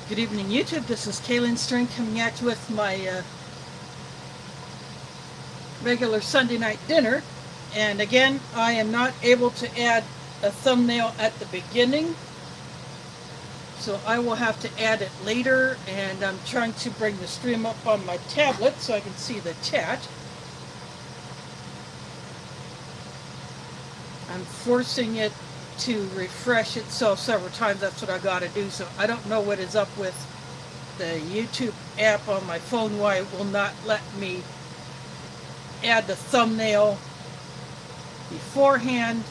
Good evening, YouTube. This is Kaylin String coming at you with my regular Sunday night dinner. And again, I am not able to add a thumbnail at the beginning, so I will have to add it later. And I'm trying to bring the stream up on my tablet so I can see the chat. I'm forcing it to refresh itself several times. That's what I gotta do. So I don't know what is up with the YouTube app on my phone, why it will not let me add the thumbnail beforehand.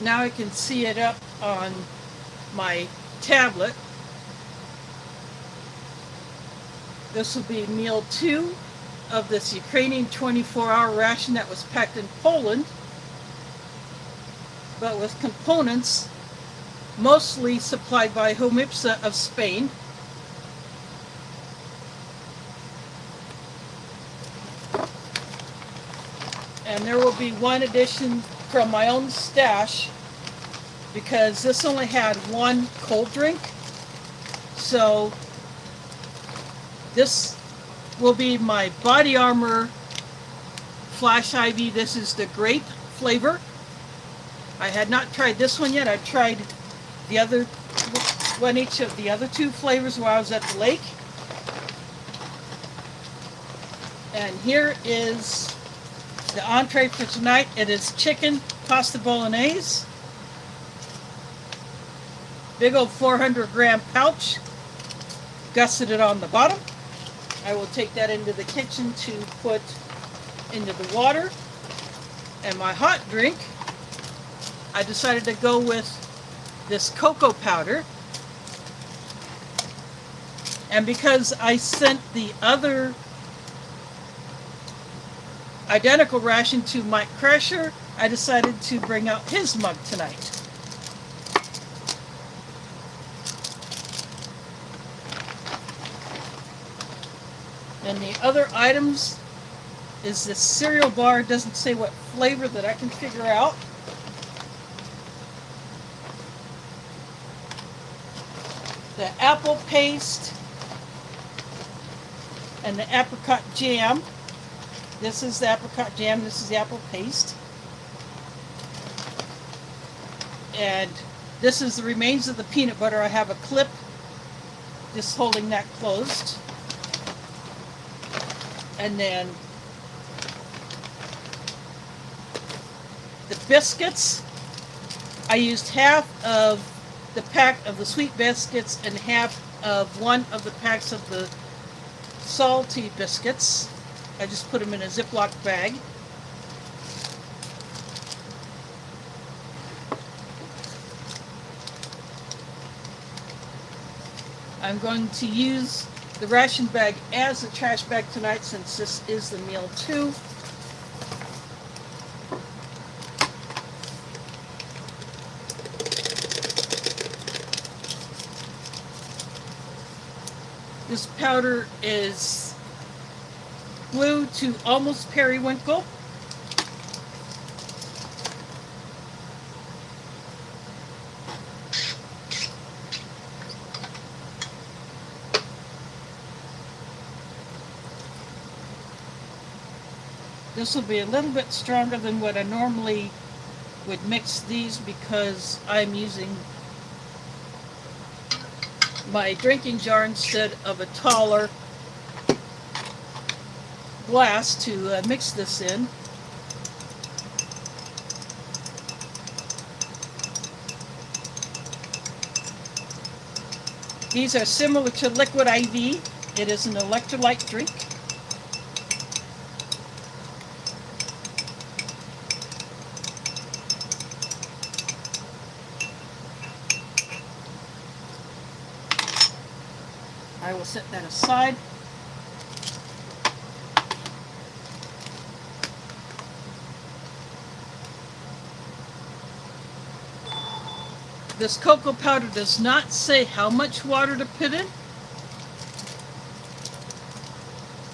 Now I can see it up on my tablet. This will be meal 2 of this Ukrainian 24-hour ration that was packed in Poland, but with components mostly supplied by Homipsa of Spain. And there will be one addition from my own stash, because this only had one cold drink. So this will be my Body Armor Flash IV. This is the grape flavor. I had not tried this one yet. I tried the other one, each of the other 2 flavors while I was at the lake. And here is the entree for tonight. It is chicken pasta bolognese. Big old 400-gram pouch, gusseted on the bottom. I will take that into the kitchen to put into the water. And my hot drink, I decided to go with this cocoa powder. And because I sent the other identical ration to Mike Crasher, I decided to bring out his mug tonight. And the other items is this cereal bar. It doesn't say what flavor that I can figure out. The apple paste and the apricot jam. This is the apricot jam, this is the apple paste. And this is the remains of the peanut butter. I have a clip just holding that closed. And then the biscuits, I used half of the pack of the sweet biscuits and half of one of the packs of the salty biscuits. I just put them in a Ziploc bag. I'm going to use the ration bag as a trash bag tonight, since this is the meal 2. This powder is blue to almost periwinkle. This will be a little bit stronger than what I normally would mix these, because I'm using my drinking jar instead of a taller glass to mix this in. These are similar to Liquid IV. It is an electrolyte drink. I will set that aside. This cocoa powder does not say how much water to put in,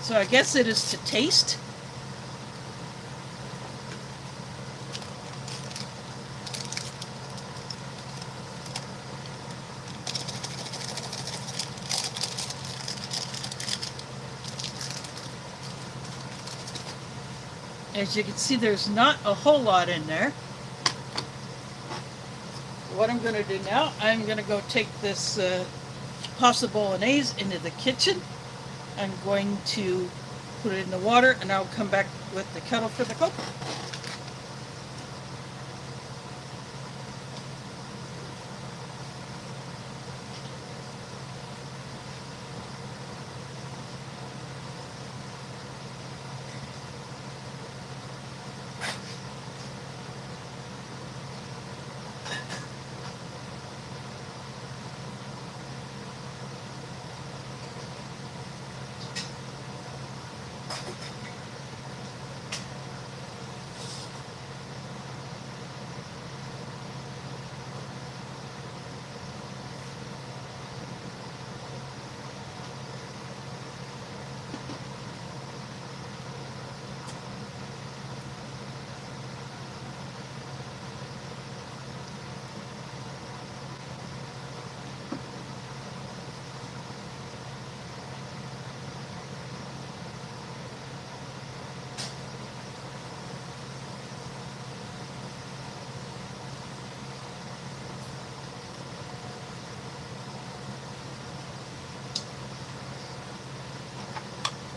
so I guess it is to taste. As you can see, there's not a whole lot in there. What I'm going to do now, I'm going to go take this pasta bolognese into the kitchen. I'm going to put it in the water, and I'll come back with the kettle for the coke.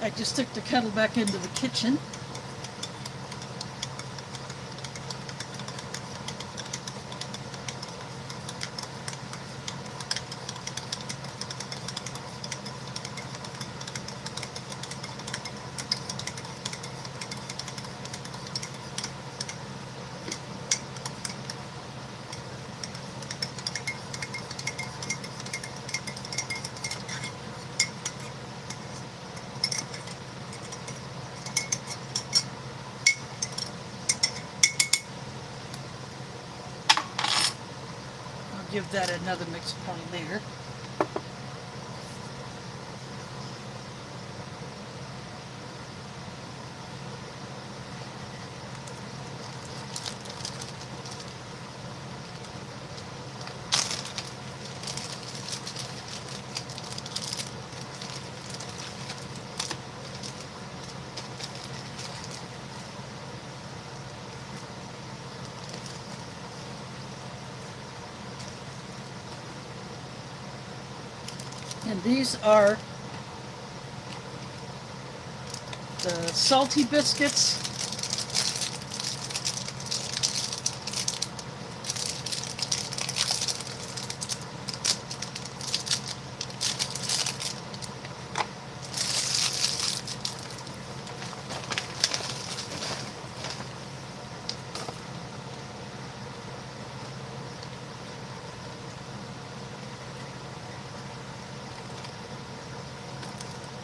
I just took the kettle back into the kitchen. Give that another mix point there. And these are the salty biscuits.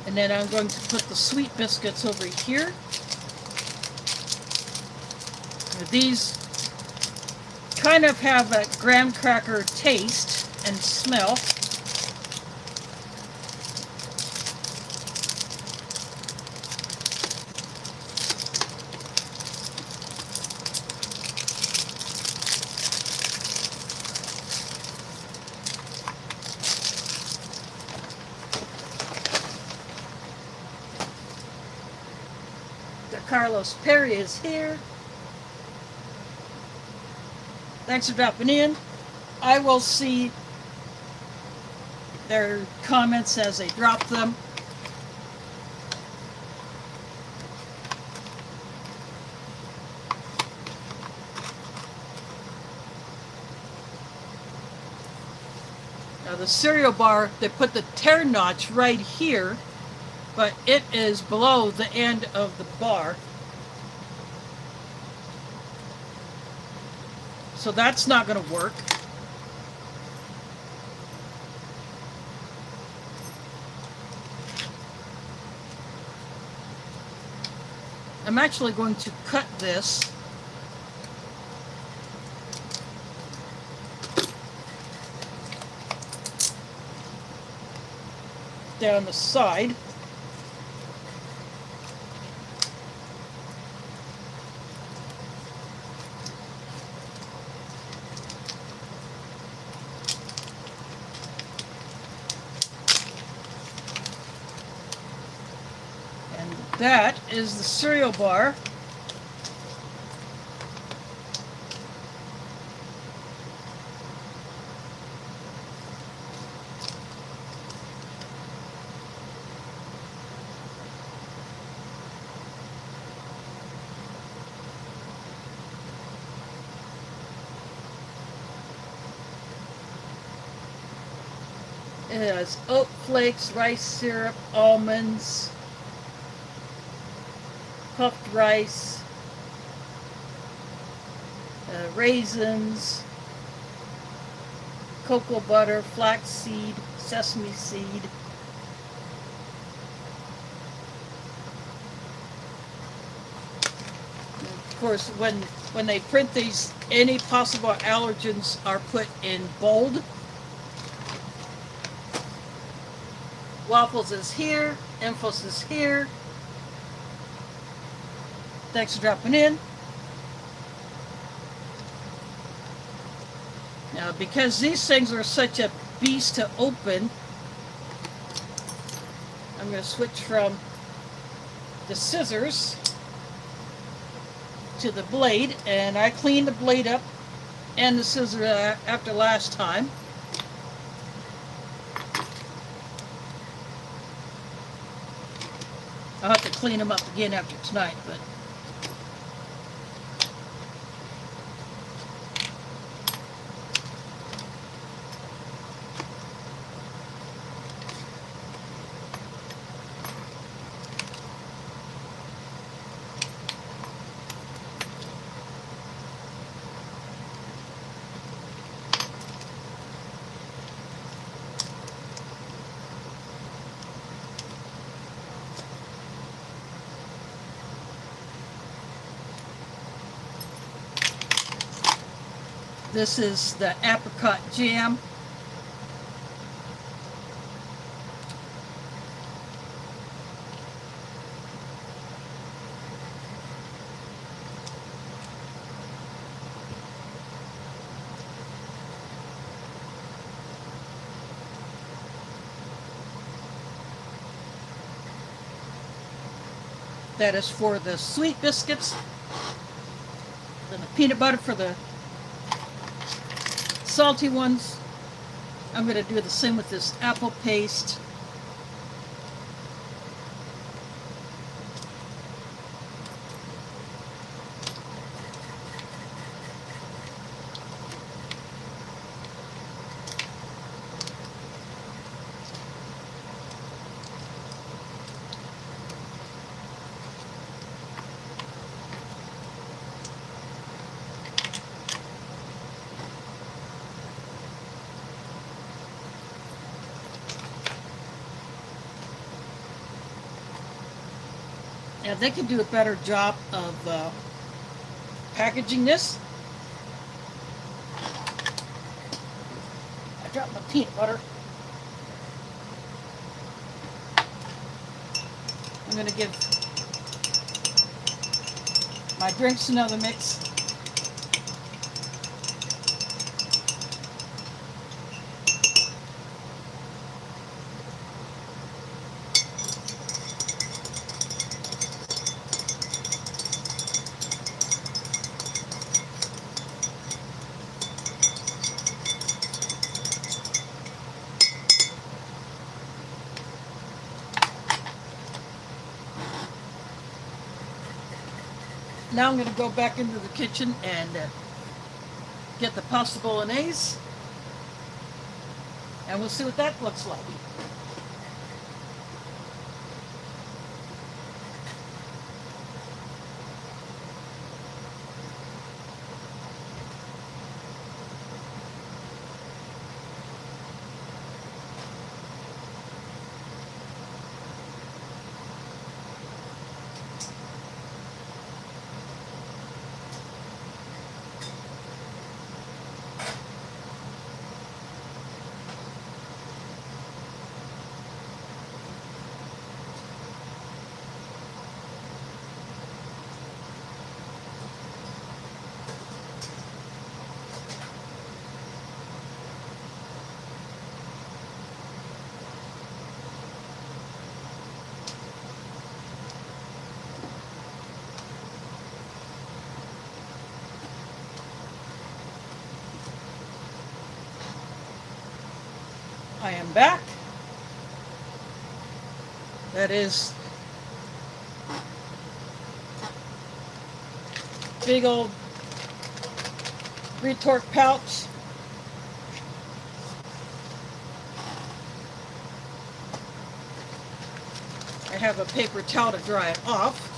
And then I'm going to put the sweet biscuits over here. These kind of have a graham cracker taste and smell. Carlos Perry is here. Thanks for dropping in. I will see their comments as they drop them. Now the cereal bar, they put the tear notch right here, but it is below the end of the bar. So that's not going to work. I'm actually going to cut this down the side. That is the cereal bar. It has oat flakes, rice syrup, almonds, puffed rice, raisins, cocoa butter, flaxseed, sesame seed. And of course, when they print these, any possible allergens are put in bold. Waffles is here, Infos is here. Thanks for dropping in. Now, because these things are such a beast to open, I'm going to switch from the scissors to the blade, and I cleaned the blade up and the scissors after last time. I'll have to clean them up again after tonight, but this is the apricot jam. That is for the sweet biscuits, and the peanut butter for the salty ones. I'm going to do the same with this apple paste. Now, they could do a better job of packaging this. I dropped my peanut butter. I'm going to give my drinks another mix. Now I'm going to go back into the kitchen and get the pasta bolognese, and we'll see what that looks like. I am back. That is big old retort pouch. I have a paper towel to dry it off.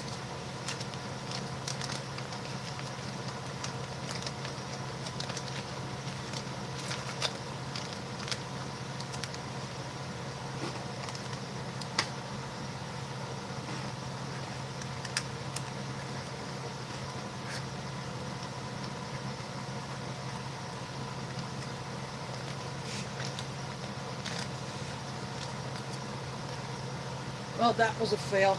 Well, that was a fail.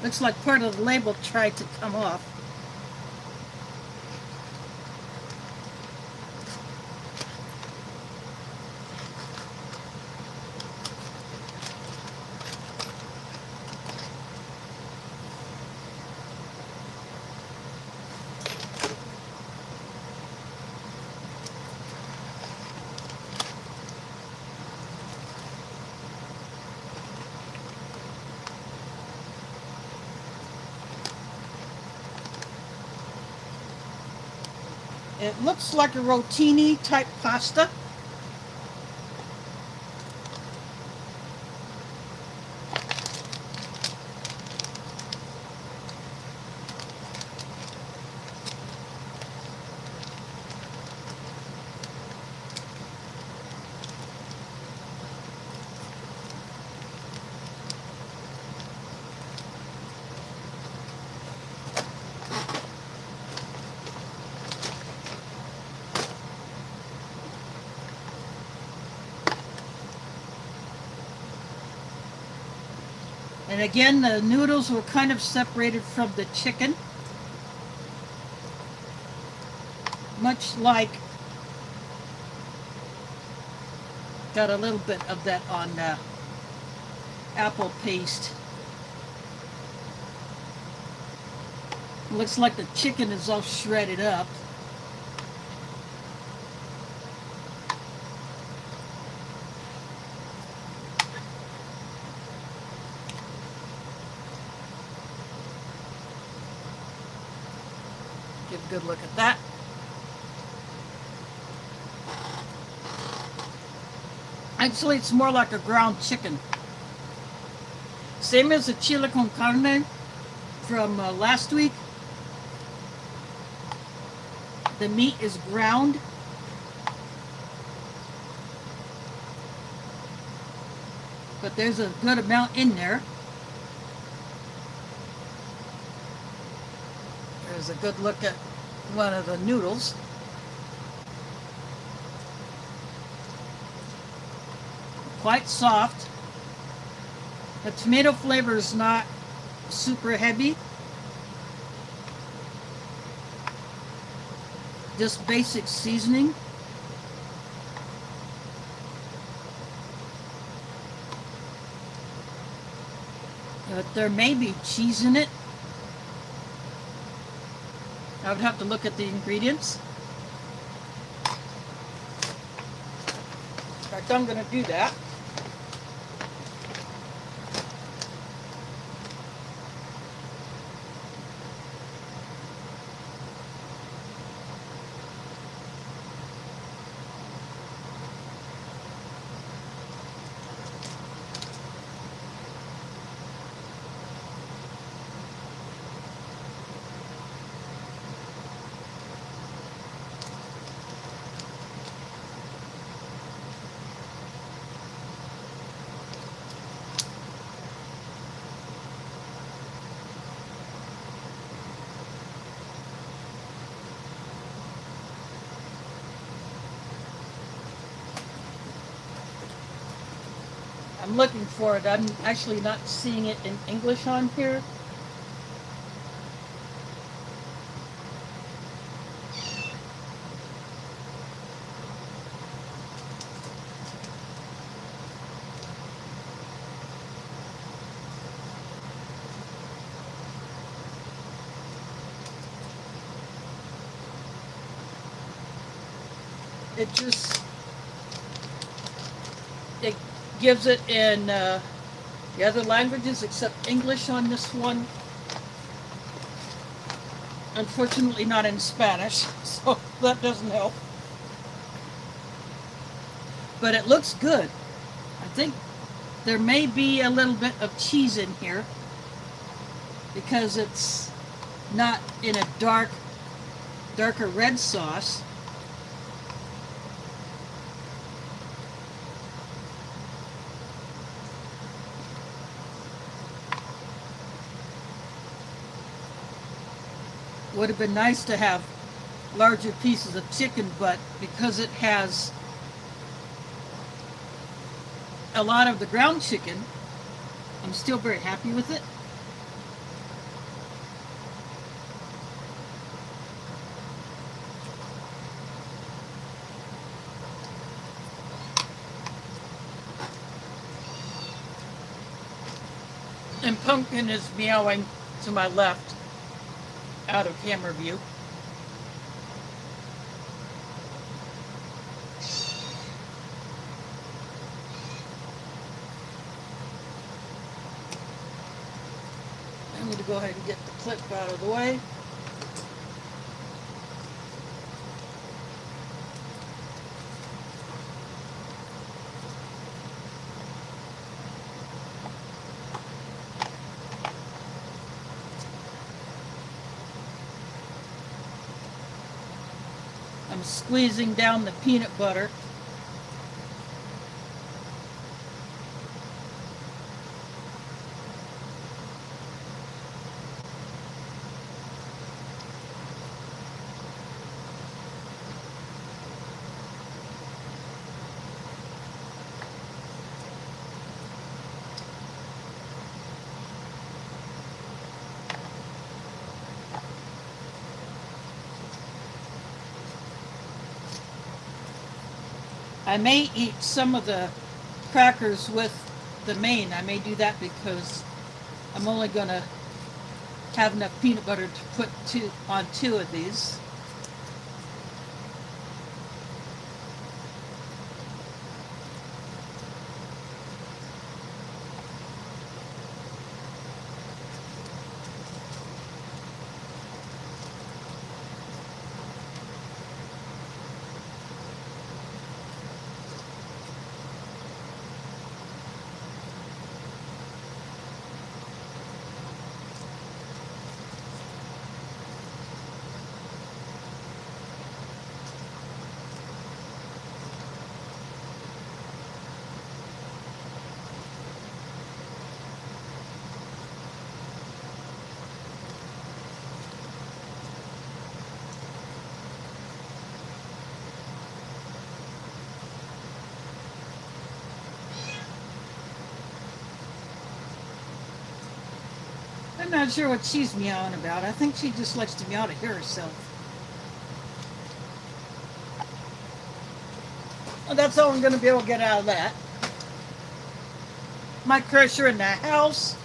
Looks like part of the label tried to come off. It looks like a rotini type pasta. And again, the noodles were kind of separated from the chicken. Much like, got a little bit of that on apple paste. Looks like the chicken is all shredded up. Give a good look at that. Actually, it's more like a ground chicken. Same as the chile con carne from last week. The meat is ground. But there's a good amount in there. There's a good look at one of the noodles. Quite soft. The tomato flavor is not super heavy. Just basic seasoning. But there may be cheese in it. I would have to look at the ingredients. In fact, I'm going to do that. I'm looking for it. I'm actually not seeing it in English on here. It gives it in the other languages except English on this one. Unfortunately not in Spanish, so that doesn't help. But it looks good. I think there may be a little bit of cheese in here because it's not in a darker red sauce. Would have been nice to have larger pieces of chicken, but because it has a lot of the ground chicken, I'm still very happy with it. And Pumpkin is meowing to my left, out of camera view. I'm going to go ahead and get the clip out of the way. I'm squeezing down the peanut butter. I may eat some of the crackers with the main. I may do that because I'm only going to have enough peanut butter to put on two of these. I'm not sure what she's meowing about. I think she just likes to meow to hear herself. Well, that's all I'm going to be able to get out of that. My crusher in the house.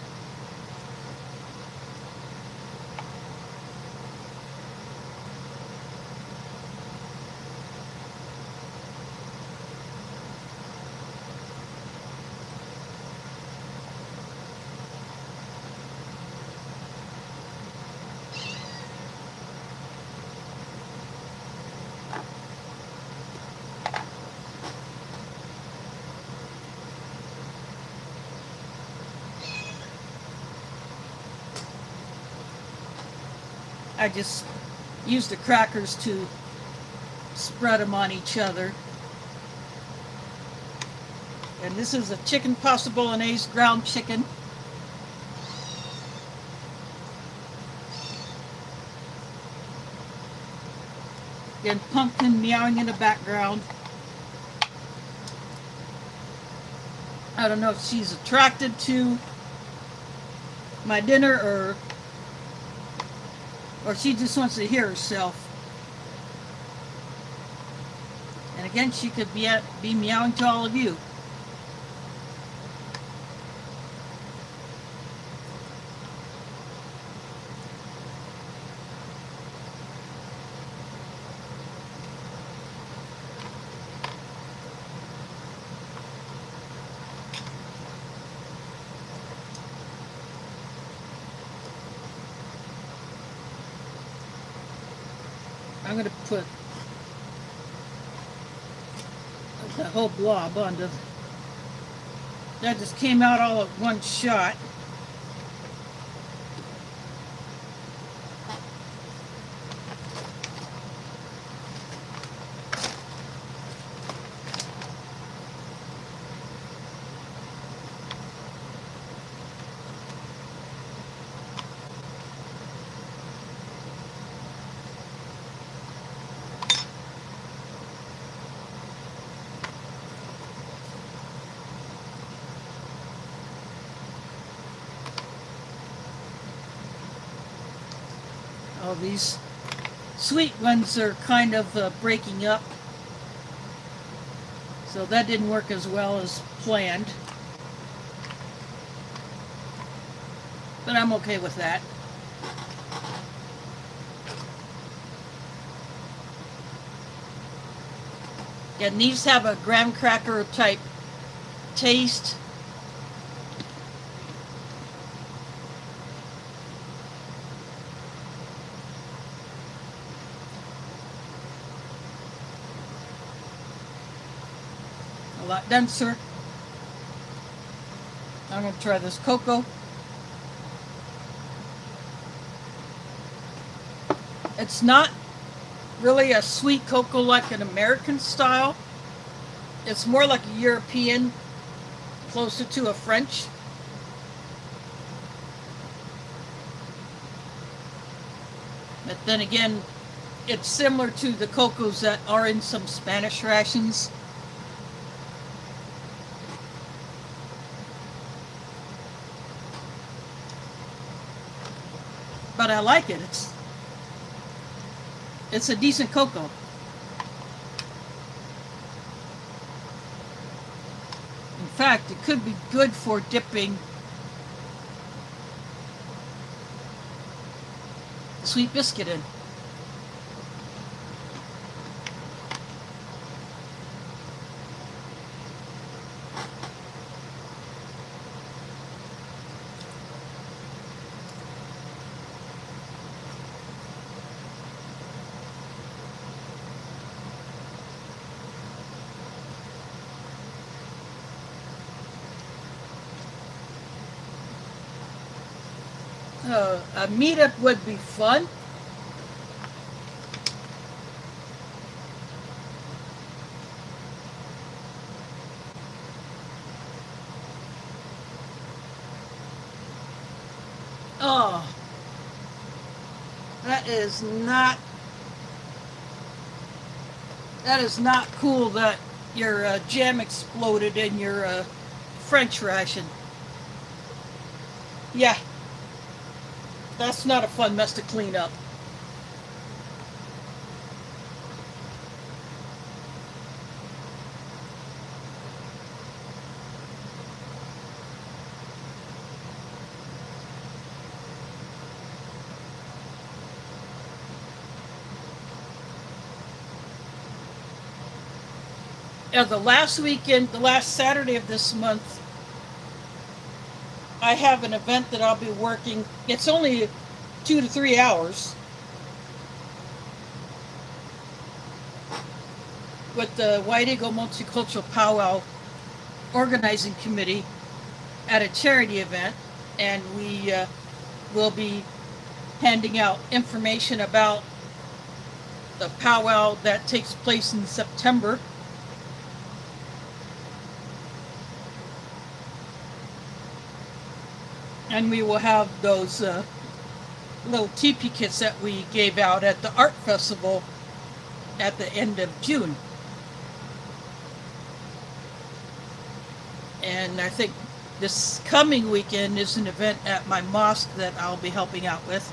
I just use the crackers to spread them on each other. And this is a chicken pasta bolognese, ground chicken. Again, Pumpkin meowing in the background. I don't know if she's attracted to my dinner or she just wants to hear herself. And again, she could be meowing to all of you. the whole blob onto. That just came out all at one shot. Oh, these sweet ones are kind of breaking up. So that didn't work as well as planned. But I'm okay with that. And these have a graham cracker type taste. A lot denser. I'm going to try this cocoa. It's not really a sweet cocoa like an American style. It's more like a European, closer to a French. But then again, it's similar to the cocos that are in some Spanish rations. But I like it. It's a decent cocoa. In fact, it could be good for dipping a sweet biscuit in. A meetup would be fun. Oh, that is not cool that your jam exploded in your French ration. Yeah. That's not a fun mess to clean up. The last Saturday of this month, I have an event that I'll be working. It's only 2 to 3 hours with the White Eagle Multicultural Powwow Organizing Committee at a charity event, and we will be handing out information about the powwow that takes place in September. And we will have those little teepee kits that we gave out at the art festival at the end of June. And I think this coming weekend is an event at my mosque that I'll be helping out with.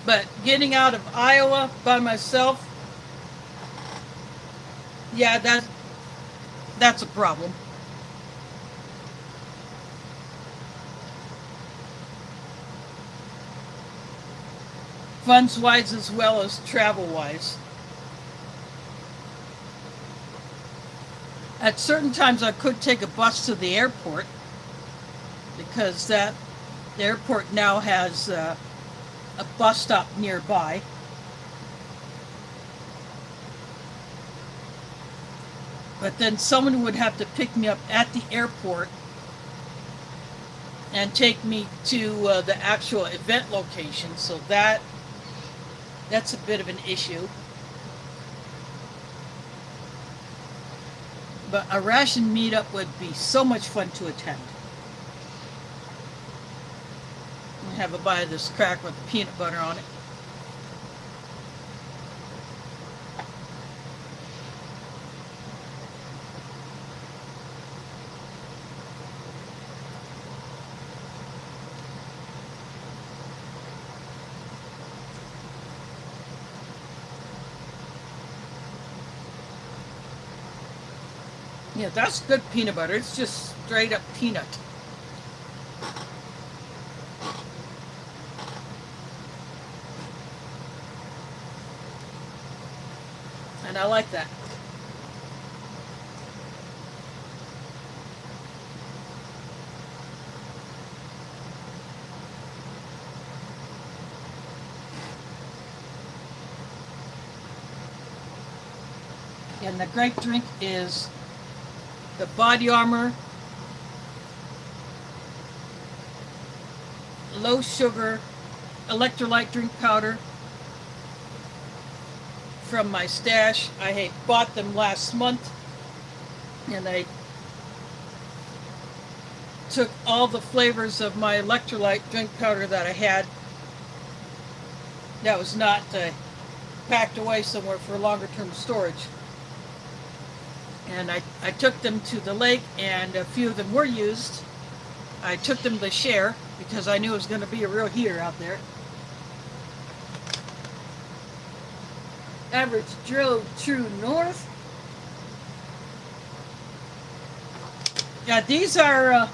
But getting out of Iowa by myself, yeah, that's a problem. Funds-wise as well as travel-wise. At certain times I could take a bus to the airport, because the airport now has a bus stop nearby. But then someone would have to pick me up at the airport and take me to the actual event location. So that's a bit of an issue. But a Ration meetup would be so much fun to attend. I have a bite of this cracker with the peanut butter on it. Yeah, that's good peanut butter. It's just straight up peanut. And I like that. And the great drink is the Body Armor low sugar electrolyte drink powder from my stash. I had bought them last month, and I took all the flavors of my electrolyte drink powder that I had that was not packed away somewhere for longer term storage. And I took them to the lake, and a few of them were used. I took them to share because I knew it was going to be a real heater out there. Average drove true north. Yeah, these are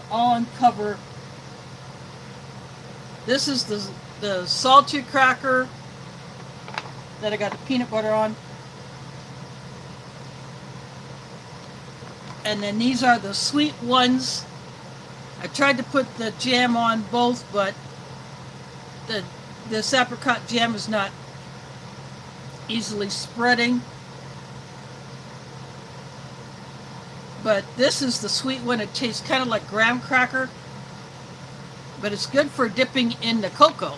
on cover. This is the salty cracker that I got the peanut butter on. And then these are the sweet ones. I tried to put the jam on both, but this apricot jam is not easily spreading. But this is the sweet one. It tastes kind of like graham cracker, but it's good for dipping in the cocoa.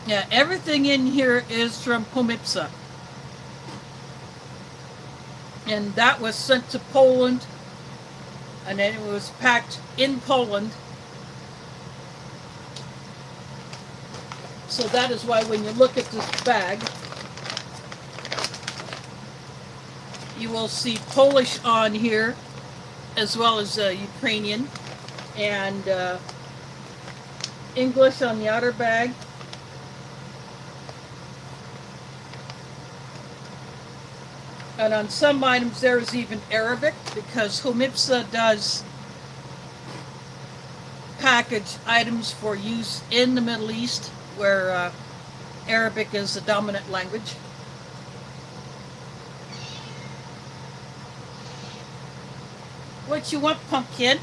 Yeah, everything in here is from Pomipsa. And that was sent to Poland, and then it was packed in Poland. So that is why when you look at this bag, you will see Polish on here, as well as Ukrainian, and English on the outer bag. And on some items there is even Arabic, because Homipsa does package items for use in the Middle East, where Arabic is the dominant language. What you want, pumpkin?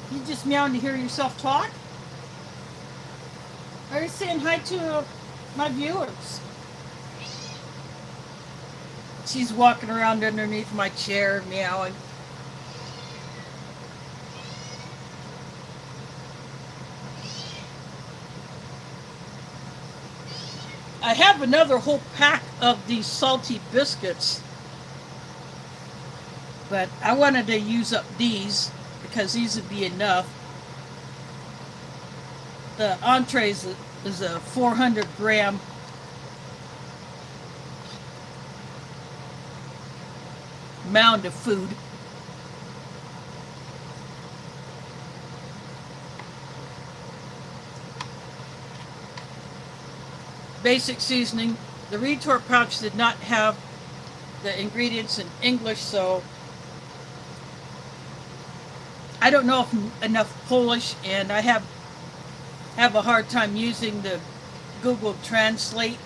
You just meowing to hear yourself talk? Are you saying hi to my viewers? She's walking around underneath my chair, meowing. I have another whole pack of these salty biscuits, but I wanted to use up these because these would be enough. The entree is a 400 gram mound of food. Basic seasoning. The retort pouch did not have the ingredients in English, so I don't know if enough Polish, and I have a hard time using the Google Translate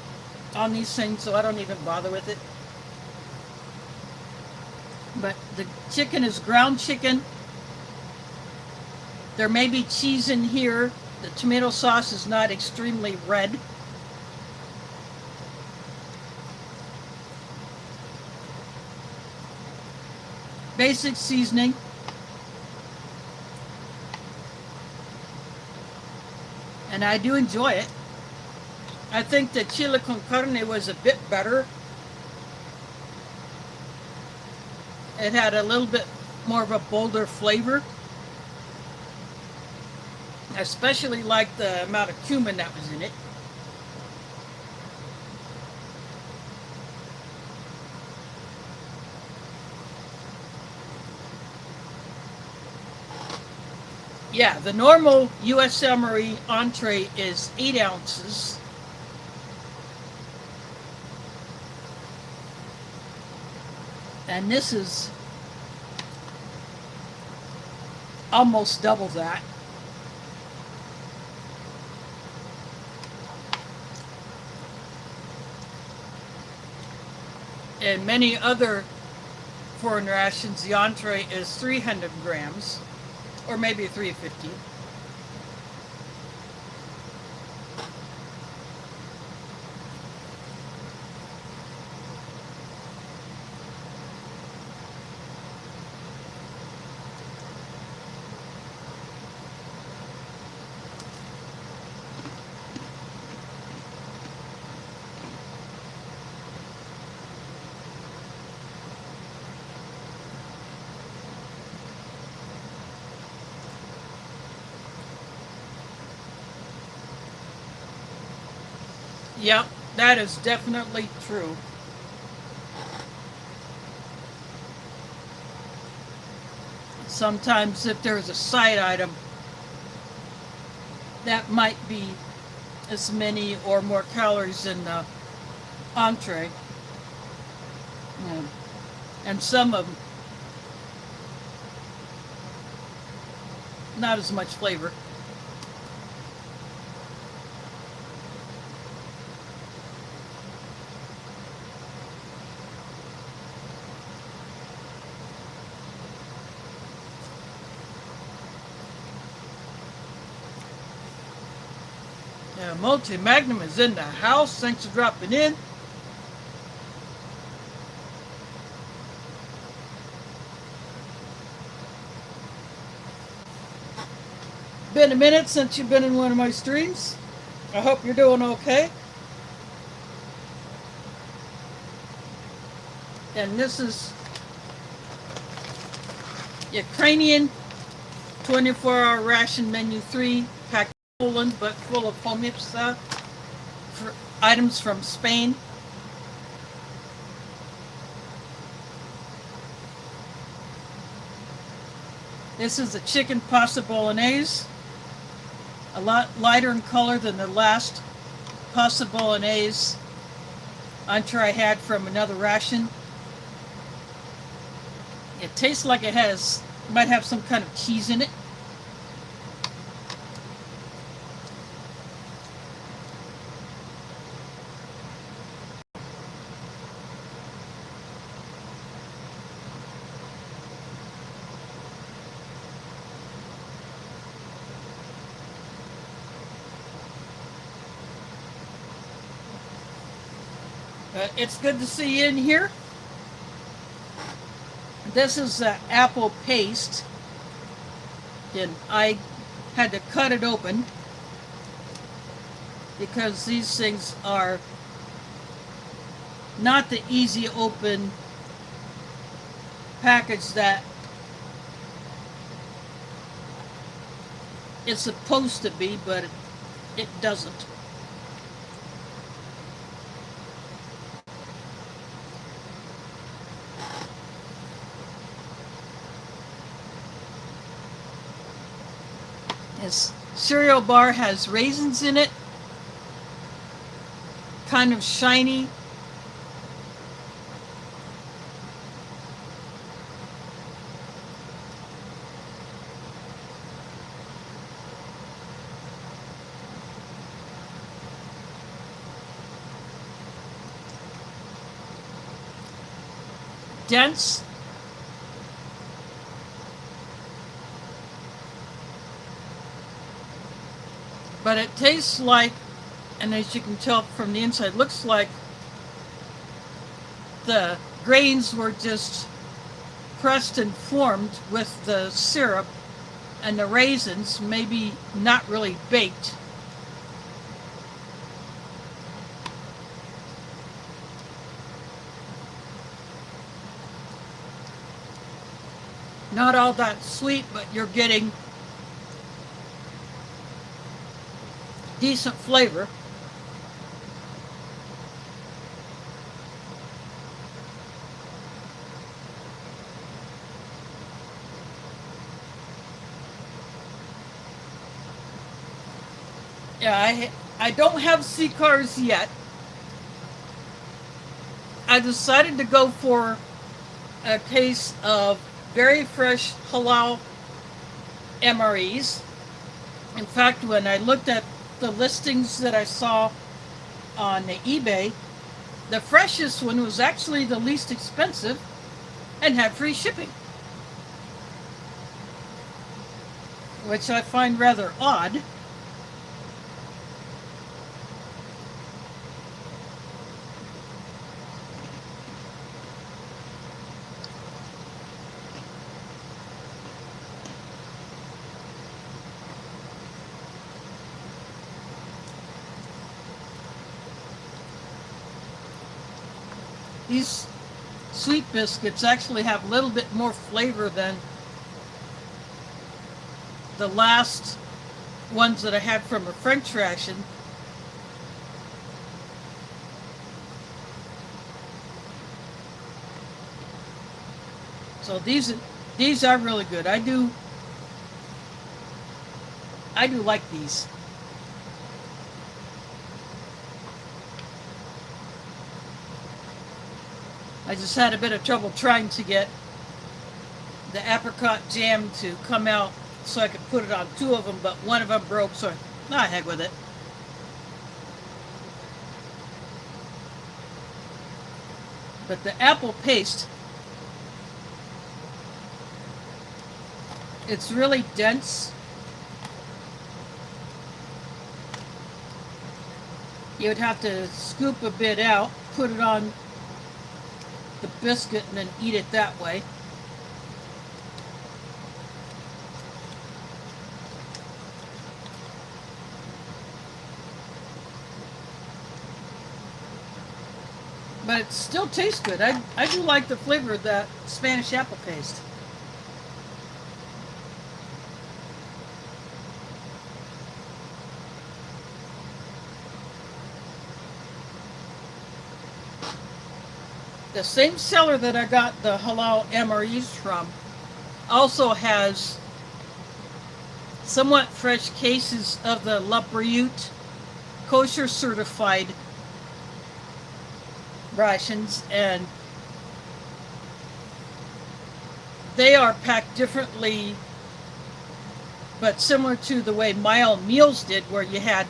on these things, so I don't even bother with it. But the chicken is ground chicken. There may be cheese in here. The tomato sauce is not extremely red. Basic seasoning. And I do enjoy it. I think the chile con carne was a bit better. It had a little bit more of a bolder flavor. I especially like the amount of cumin that was in it. Yeah, the normal U.S. Summary entree is 8 ounces. And this is almost double that. In many other foreign rations, the entree is 300 grams, or maybe 350. Yep, that is definitely true. Sometimes if there's a side item, that might be as many or more calories in the entree. And some of them, not as much flavor. Multi Magnum is in the house. Thanks for dropping in. Been a minute since you've been in one of my streams. I hope you're doing okay. And this is Ukrainian 24-hour ration menu 3 packed Poland, but full of pomipsa for items from Spain. This is a chicken pasta bolognese, a lot lighter in color than the last pasta bolognese entree I had from another ration. It tastes like it might have some kind of cheese in it. It's good to see you in here. This is apple paste, and I had to cut it open because these things are not the easy open package that it's supposed to be, but it doesn't. This cereal bar has raisins in it, kind of shiny. dense. But it tastes like, and as you can tell from the inside, looks like the grains were just pressed and formed with the syrup, and the raisins maybe not really baked. Not all that sweet, but you're getting decent flavor. Yeah, I don't have C-cars yet. I decided to go for a case of very fresh halal MREs. In fact, when I looked at the listings that I saw on the eBay, the freshest one was actually the least expensive and had free shipping, which I find rather odd. These sweet biscuits actually have a little bit more flavor than the last ones that I had from a French Ration. So these are really good. I do like these. I just had a bit of trouble trying to get the apricot jam to come out so I could put it on two of them, but one of them broke, so heck with it. But the apple paste, it's really dense. You would have to scoop a bit out, put it on the biscuit, and then eat it that way. But it still tastes good. I do like the flavor of that Spanish apple paste. The same seller that I got the halal MREs from also has somewhat fresh cases of the La Brioute kosher certified rations, and they are packed differently, but similar to the way My Own Meals did, where you had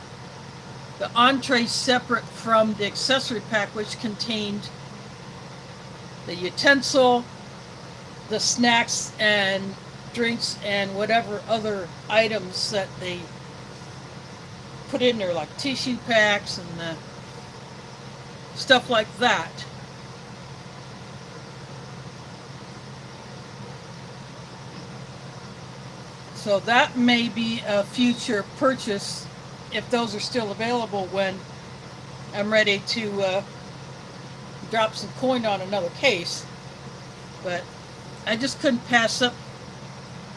the entree separate from the accessory pack, which contained the utensil, the snacks and drinks, and whatever other items that they put in there, like tissue packs and stuff like that. So that may be a future purchase if those are still available when I'm ready to drop some coin on another case. But I just couldn't pass up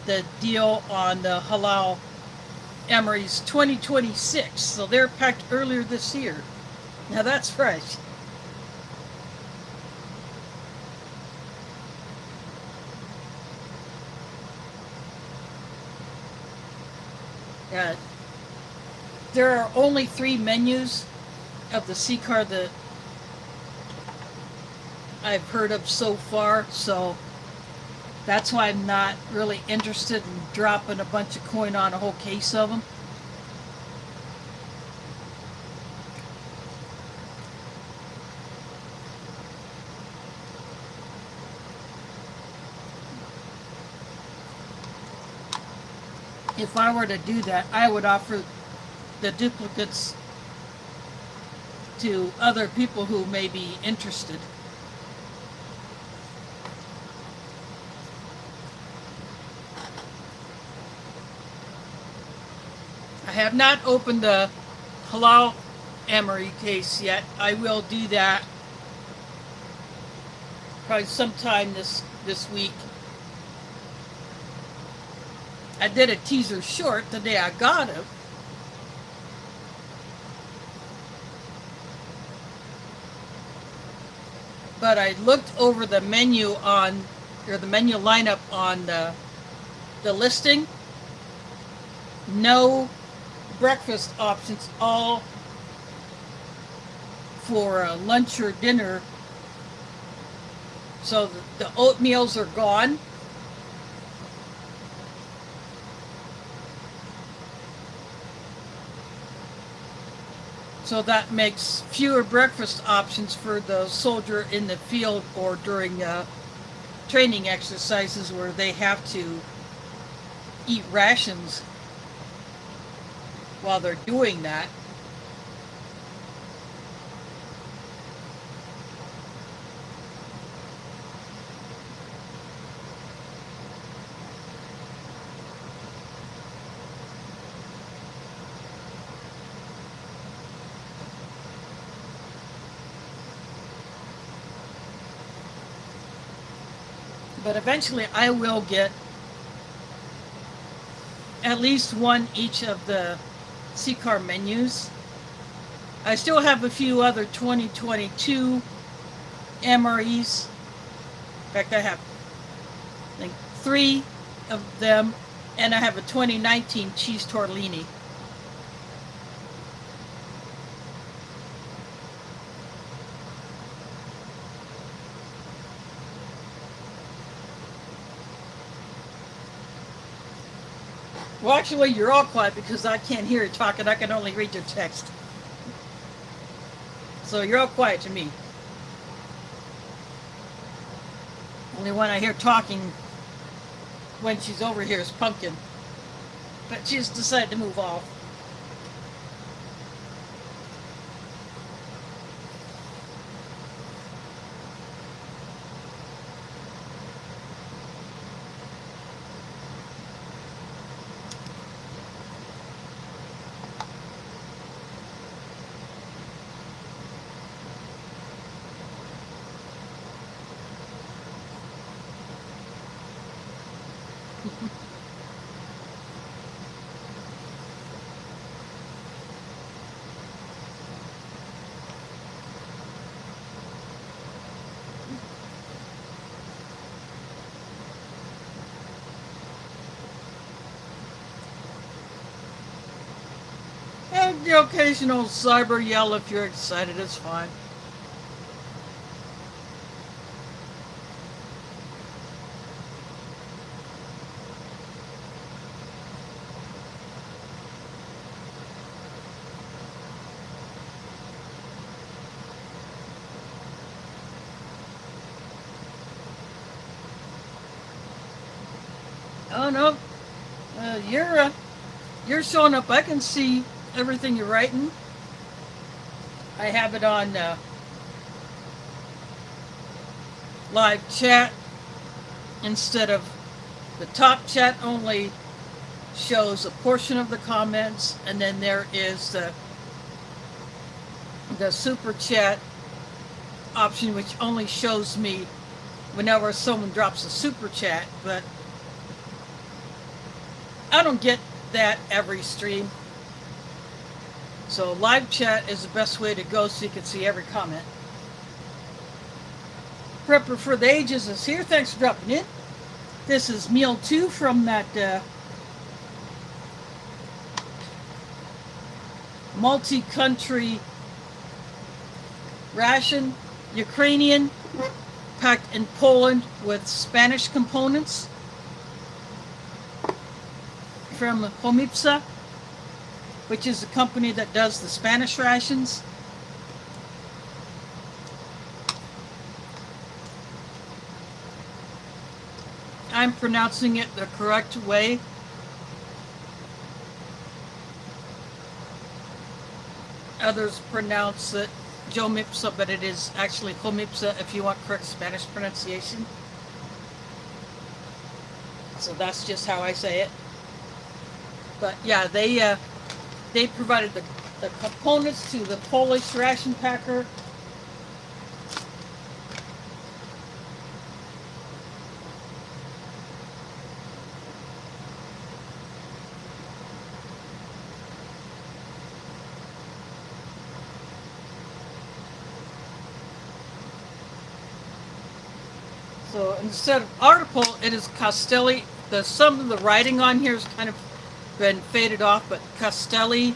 the deal on the halal MREs 2026. So they're packed earlier this year. Now that's fresh. There are only 3 menus of the C-card that I've heard of so far, so that's why I'm not really interested in dropping a bunch of coin on a whole case of them. if I were to do that, I would offer the duplicates to other people who may be interested. I have not opened the halal emery case yet. I will do that probably sometime this week. I did a teaser short the day I got it. But I looked over the menu or the menu lineup on the listing. No breakfast options, all for lunch or dinner. So the oatmeals are gone. So that makes fewer breakfast options for the soldier in the field or during training exercises where they have to eat rations while they're doing that. But eventually I will get at least one each of the CCAR menus. I still have a few other 2022 MREs. In fact, I have I think 3 of them, and I have a 2019 cheese tortellini. Well, actually, you're all quiet because I can't hear you talking. I can only read your text. So you're all quiet to me. Only one I hear talking when she's over here is Pumpkin. But she's decided to move off. And the occasional cyber yell if you're excited is fine. Oh no, you're showing up. I can see everything you're writing. I have it on live chat instead of the top chat only shows a portion of the comments, and then there is the super chat option, which only shows me whenever someone drops a super chat, but I don't get that every stream. So live chat is the best way to go so you can see every comment. Prepper for the Ages is here. Thanks for dropping in. This is meal 2 from that multi-country ration. Ukrainian, packed in Poland with Spanish components from Homipsa, which is a company that does the Spanish rations. I'm pronouncing it the correct way. Others pronounce it Jomipsa, but it is actually Jomipsa if you want correct Spanish pronunciation. So that's just how I say it. But yeah, they provided the components to the Polish ration packer. So instead of article, it is Castelli. Some of the writing on here has kind of been faded off, but Castelli.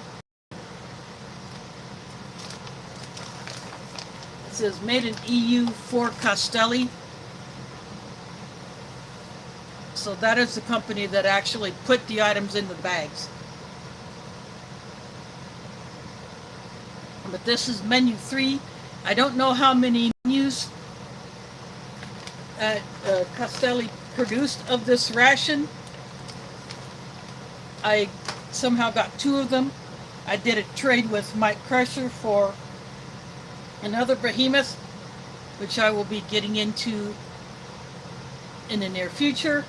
It says made in EU for Castelli. So that is the company that actually put the items in the bags. But this is menu 3. I don't know how many menus Castelli produced of this ration. I somehow got 2 of them. I did a trade with Mike Crusher for another behemoth, which I will be getting into in the near future.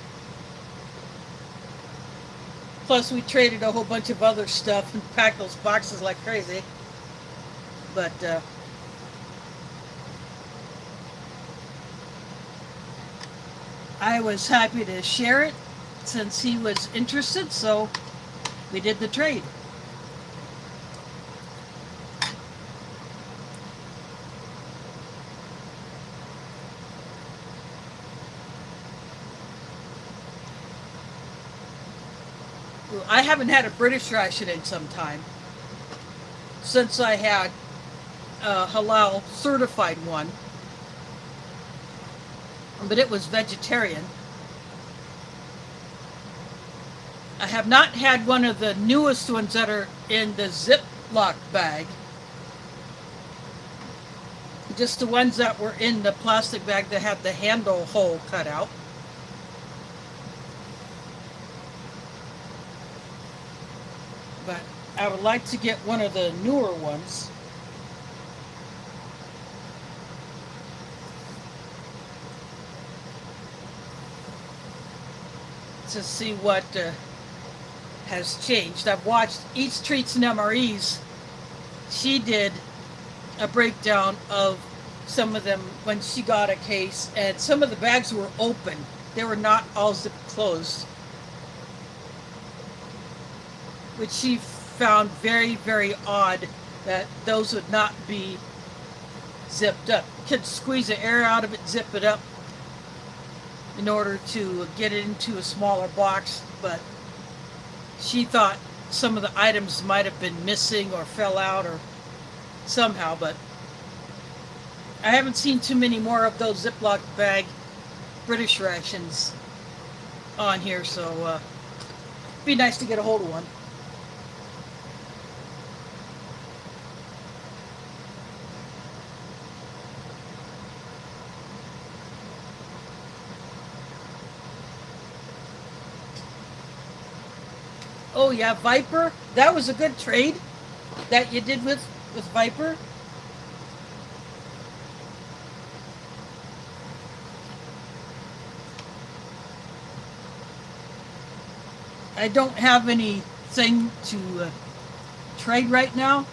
Plus we traded a whole bunch of other stuff and packed those boxes like crazy. But I was happy to share it since he was interested, so we did the trade. I haven't had a British ration in some time, since I had a halal certified one. But it was vegetarian. I have not had one of the newest ones that are in the Ziploc bag. Just the ones that were in the plastic bag that had the handle hole cut out. But I would like to get one of the newer ones. To see what has changed. I've watched Eats, Treats, and MREs. She did a breakdown of some of them when she got a case, and some of the bags were open. They were not all zip closed, which she found very, very odd that those would not be zipped up. You could squeeze the air out of it, zip it up in order to get it into a smaller box, but she thought some of the items might have been missing or fell out or somehow, but I haven't seen too many more of those Ziploc bag British rations on here, so it'd be nice to get a hold of one. Oh yeah, Viper. That was a good trade that you did with Viper. I don't have anything to trade right now.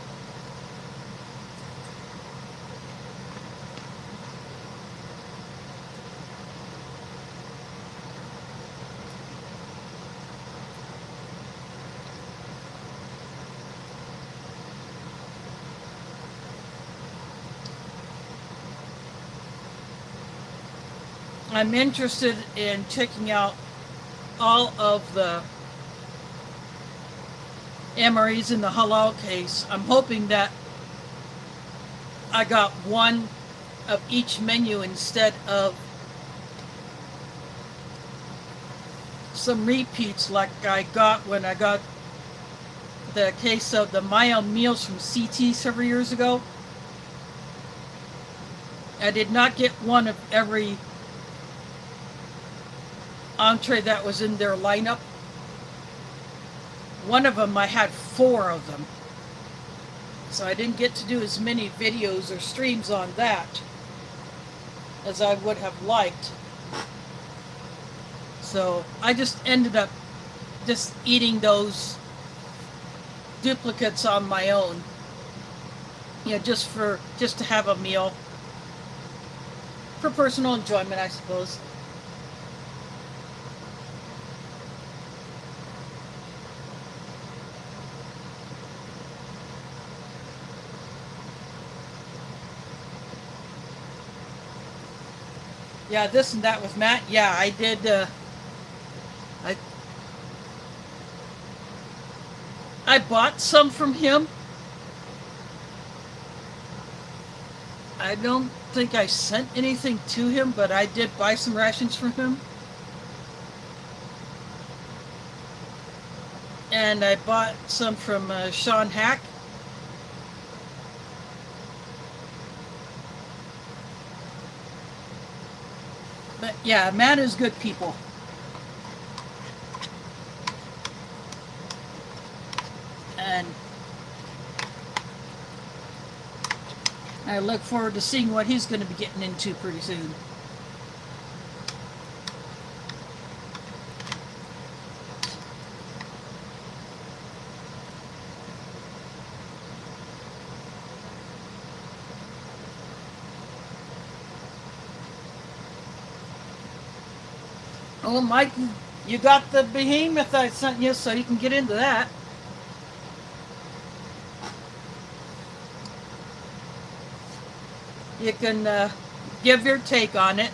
I'm interested in checking out all of the MREs in the halal case. I'm hoping that I got one of each menu instead of some repeats like I got when I got the case of the Maya meals from CT several years ago. I did not get one of every entree that was in their lineup. One of them, I had 4 of them. So I didn't get to do as many videos or streams on that as I would have liked. So I just ended up just eating those duplicates on my own. Just to have a meal. For personal enjoyment, I suppose. Yeah, this and that with Matt. Yeah, I did. I bought some from him. I don't think I sent anything to him, but I did buy some rations from him. And I bought some from Sean Hack. But yeah, Matt is good people. And I look forward to seeing what he's going to be getting into pretty soon. Oh, Mike, you got the behemoth I sent you, so you can get into that. You can give your take on it.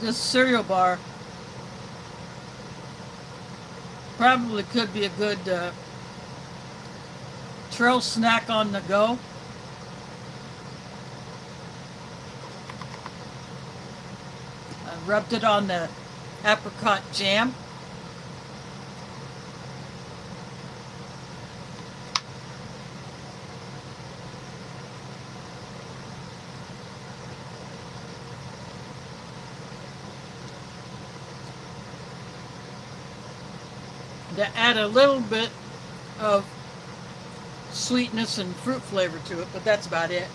This cereal bar probably could be a good trail snack on the go. I rubbed it on the apricot jam. To add a little bit of sweetness and fruit flavor to it, but that's about it.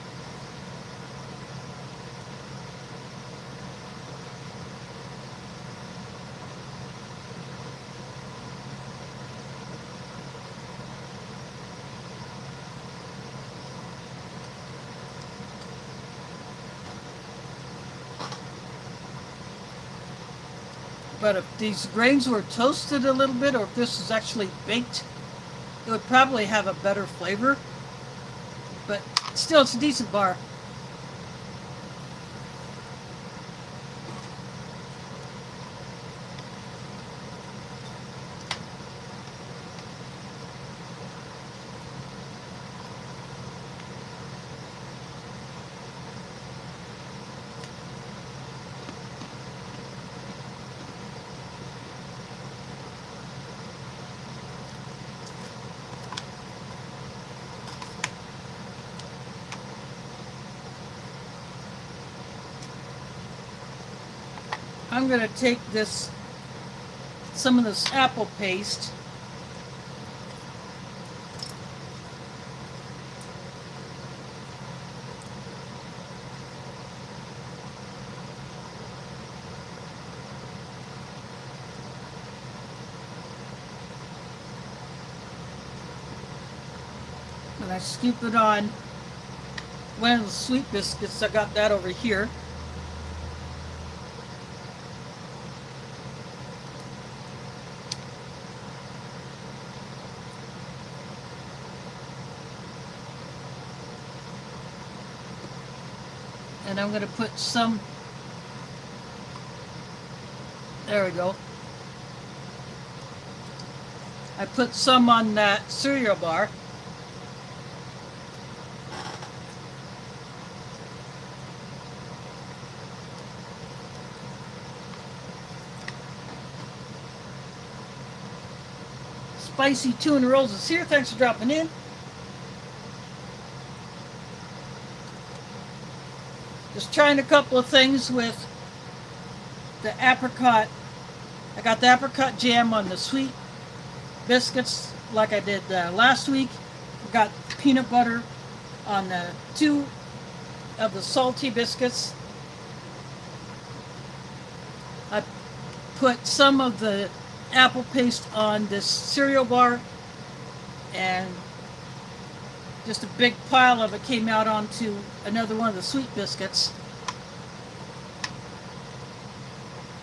But if these grains were toasted a little bit, or if this is actually baked, it would probably have a better flavor. But still, it's a decent bar. I'm going to take some of this apple paste, and I scoop it on one of the sweet biscuits. I got that over here. And I'm going to put some, there we go. I put some on that cereal bar. Spicy tuna rolls is here. Thanks for dropping in. Just trying a couple of things with the apricot. I got the apricot jam on the sweet biscuits like I did last week. I got peanut butter on the 2 of the salty biscuits. I put some of the apple paste on this cereal bar, and just a big pile of it came out onto another one of the sweet biscuits.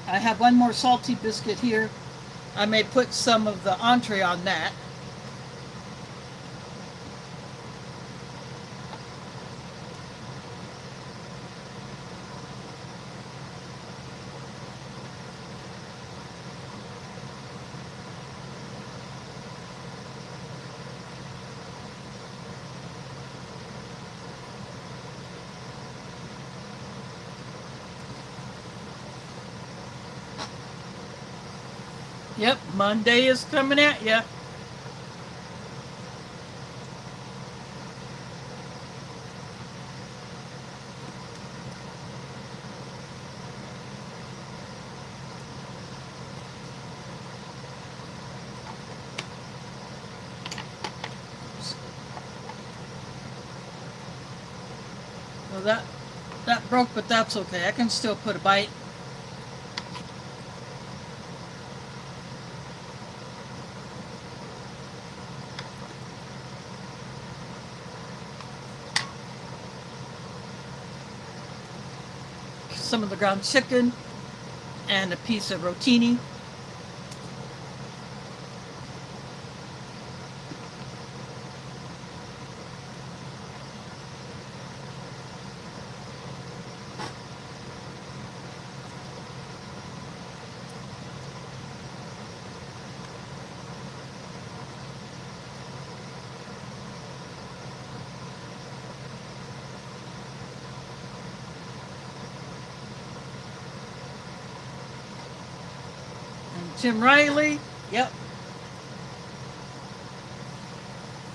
I have one more salty biscuit here. I may put some of the entree on that. Yep, Monday is coming at ya. Well, that broke, but that's okay. I can still put a bite. Some of the ground chicken and a piece of rotini. Tim Riley, yep.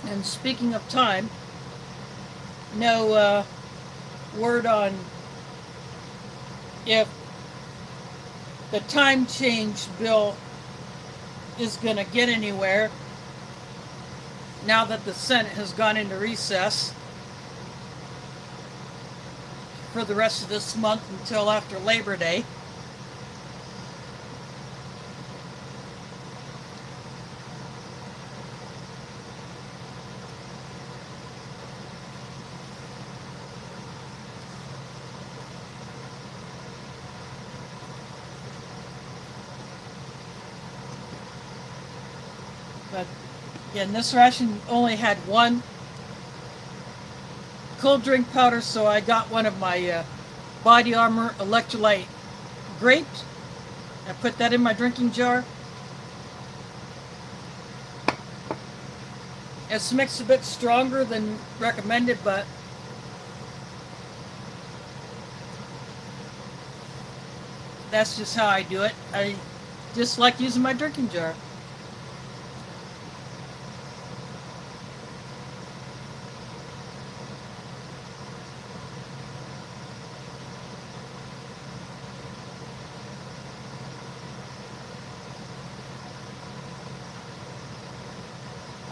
And speaking of time, no word on if the time change bill is going to get anywhere now that the Senate has gone into recess for the rest of this month until after Labor Day. But again, this ration only had one cold drink powder, so I got one of my Body Armor electrolyte grapes. I put that in my drinking jar. It's mixed a bit stronger than recommended, but that's just how I do it. I just like using my drinking jar.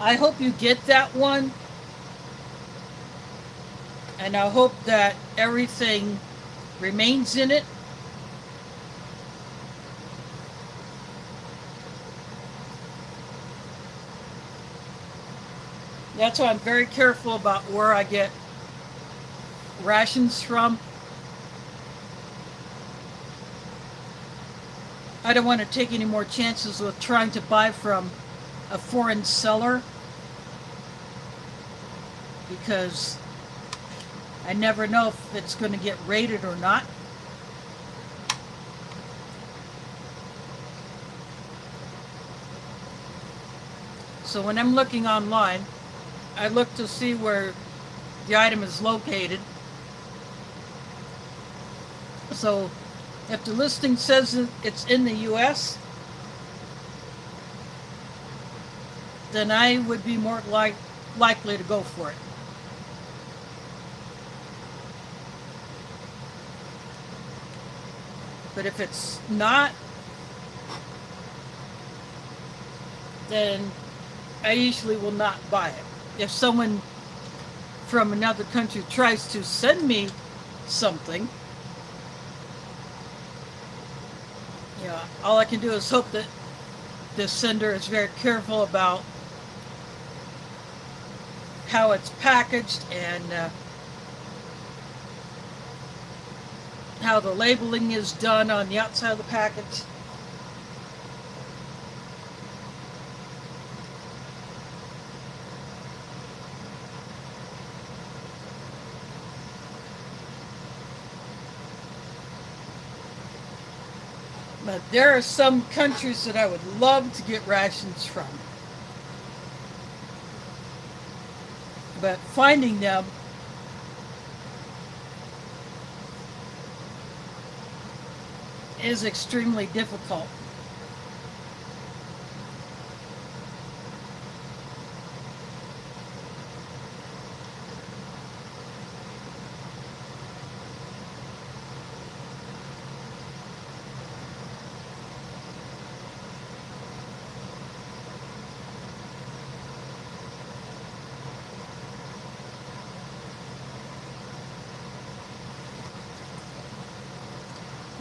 I hope you get that one, and I hope that everything remains in it. That's why I'm very careful about where I get rations from. I don't want to take any more chances with trying to buy from a foreign seller, because I never know if it's going to get raided or not. So when I'm looking online, I look to see where the item is located. So if the listing says it's in the US, then I would be more likely to go for it. But if it's not, then I usually will not buy it. If someone from another country tries to send me something, all I can do is hope that the sender is very careful about how it's packaged and how the labeling is done on the outside of the package. But there are some countries that I would love to get rations from. But finding them is extremely difficult.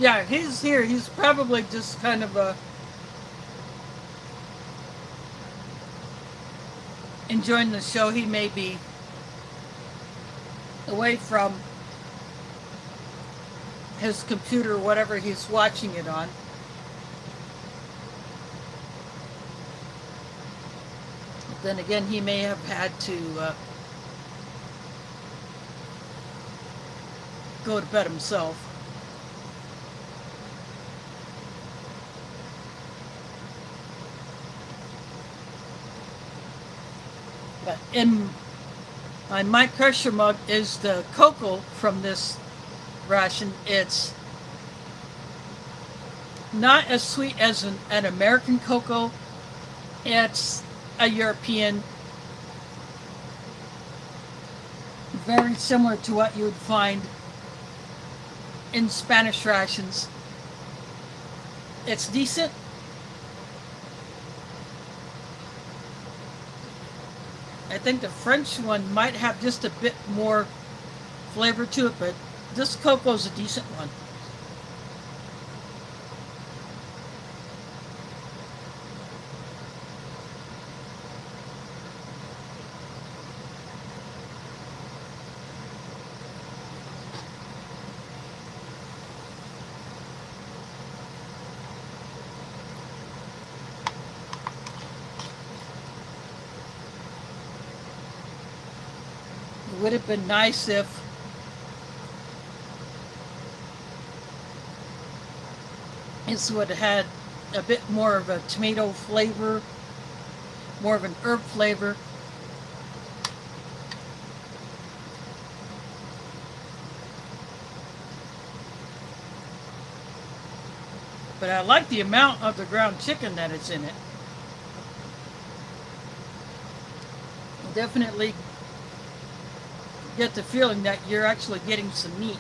Yeah, he's here. He's probably just kind of enjoying the show. He may be away from his computer or whatever he's watching it on. Then again, he may have had to go to bed himself. But in my pressure mug is the cocoa from this ration. It's not as sweet as an American cocoa. It's a European, very similar to what you would find in Spanish rations. It's decent. I think the French one might have just a bit more flavor to it, but this cocoa is a decent one. It would have been nice if this would have had a bit more of a tomato flavor, more of an herb flavor. But I like the amount of the ground chicken that is in it. Definitely get the feeling that you're actually getting some meat.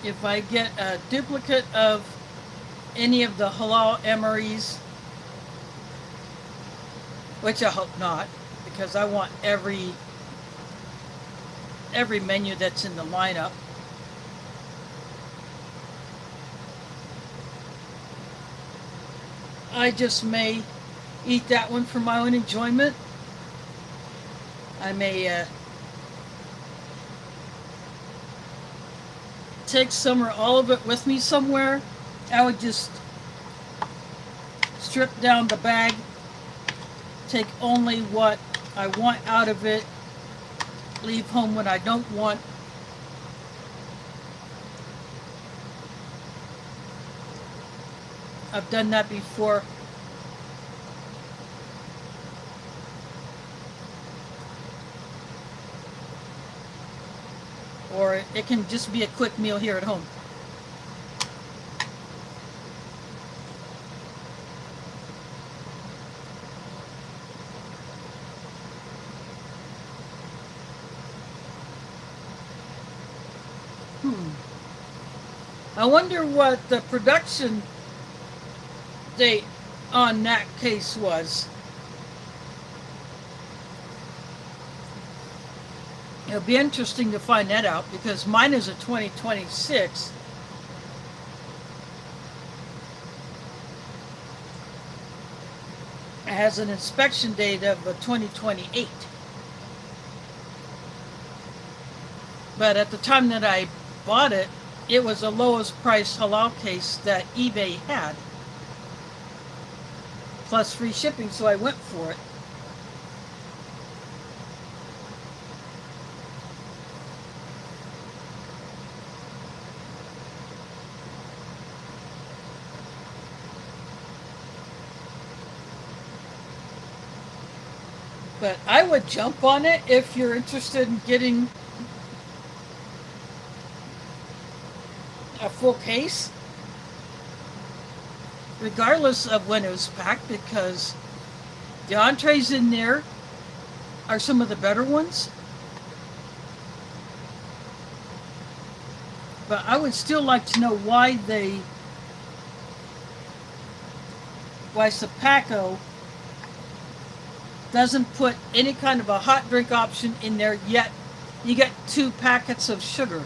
If I get a duplicate of any of the halal MREs, which I hope not, because I want every menu that's in the lineup. I just may eat that one for my own enjoyment. I may take some or all of it with me somewhere. I would just strip down the bag, take only what I want out of it, leave home what I don't want. I've done that before. Or it can just be a quick meal here at home. I wonder what the production date on that case was. It'll be interesting to find that out because mine is a 2026. It has an inspection date of 2028. But at the time that I bought it, it was the lowest price halal case that eBay had, plus free shipping, so I went for it. But I would jump on it if you're interested in getting a full case, regardless of when it was packed, because the entrees in there are some of the better ones. But I would still like to know why Sapaco doesn't put any kind of a hot drink option in there, yet you get 2 packets of sugar.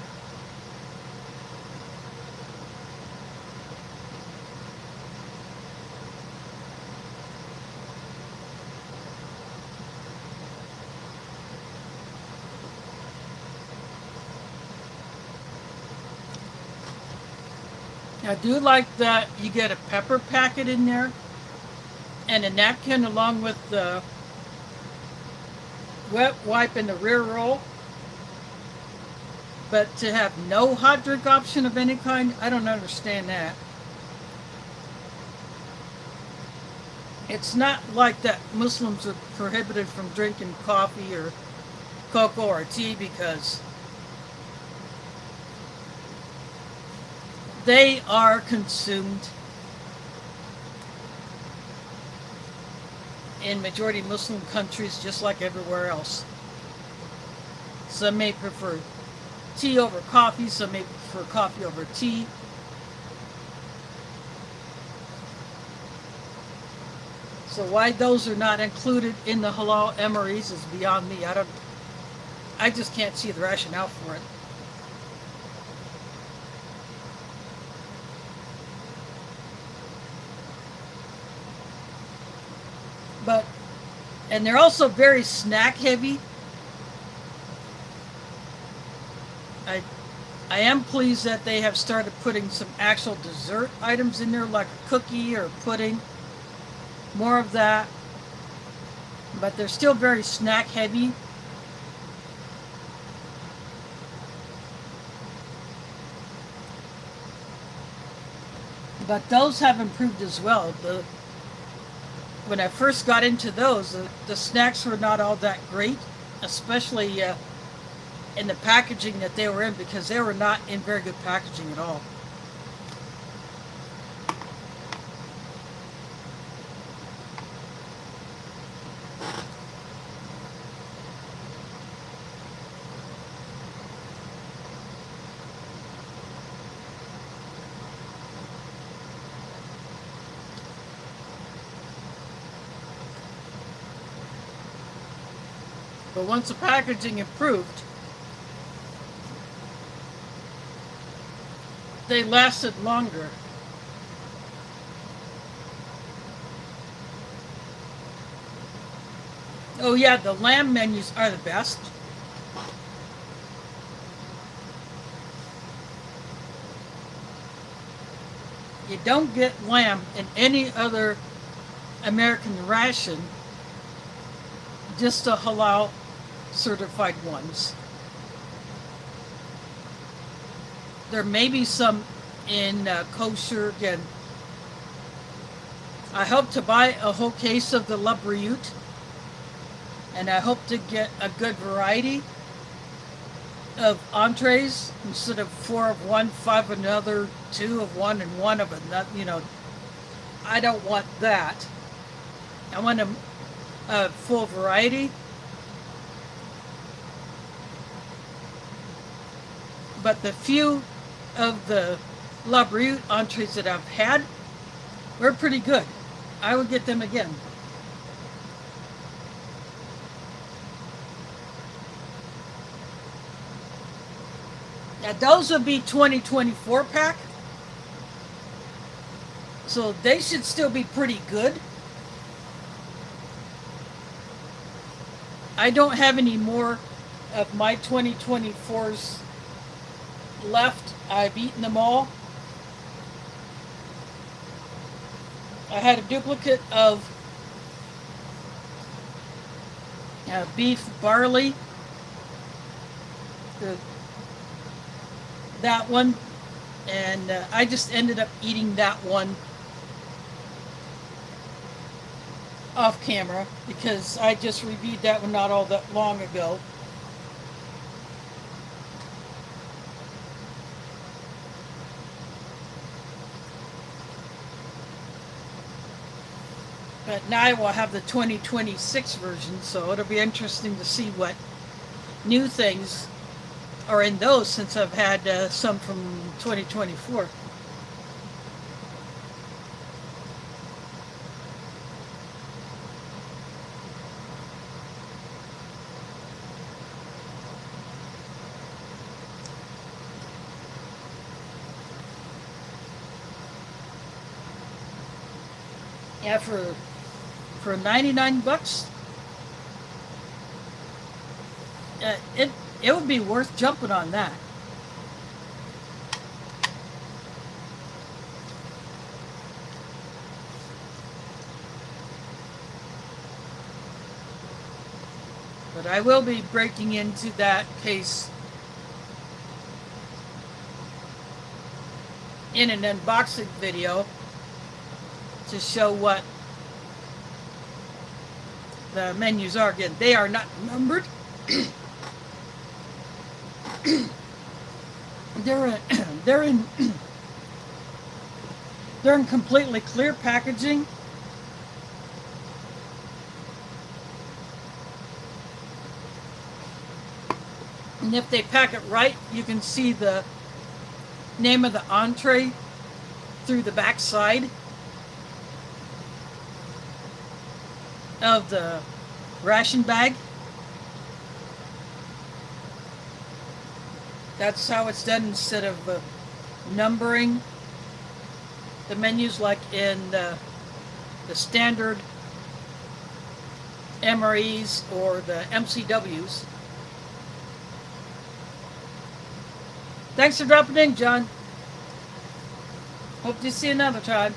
I do like that you get a pepper packet in there and a napkin along with the wet wipe and the rear roll. But to have no hot drink option of any kind, I don't understand that. It's not like that Muslims are prohibited from drinking coffee or cocoa or tea, because they are consumed in majority Muslim countries just like everywhere else. Some may prefer tea over coffee, some may prefer coffee over tea. So why those are not included in the halal MREs is beyond me. I just can't see the rationale for it. And they're also very snack heavy. I am pleased that they have started putting some actual dessert items in there, like a cookie or pudding. More of that. But they're still very snack heavy. But those have improved as well. When I first got into those, the snacks were not all that great, especially in the packaging that they were in, because they were not in very good packaging at all. But once the packaging improved, they lasted longer. Oh yeah, the lamb menus are the best. You don't get lamb in any other American ration, just the halal certified ones. There may be some in kosher. Again, I hope to buy a whole case of the La Brioute, and I hope to get a good variety of entrees instead of 4 of one, 5 of another, 2 of one, and 1 of another. I don't want that. I want a full variety. But the few of the La Brioute entrees that I've had were pretty good. I would get them again. Now those would be 2024 pack, so they should still be pretty good. I don't have any more of my 2024s left. I've eaten them all. I had a duplicate of beef barley. That one, and I just ended up eating that one off camera because I just reviewed that one not all that long ago. But now I will have the 2026 version, so it'll be interesting to see what new things are in those since I've had some from 2024. Yeah, for 99 bucks, it would be worth jumping on that. But I will be breaking into that case in an unboxing video to show what the menus are. Again, they are not numbered. they're in they're in completely clear packaging. And if they pack it right, you can see the name of the entree through the back side of the ration bag. That's how it's done instead of numbering the menus like in the standard MREs or the MCWs. Thanks for dropping in, John. Hope to see you another time.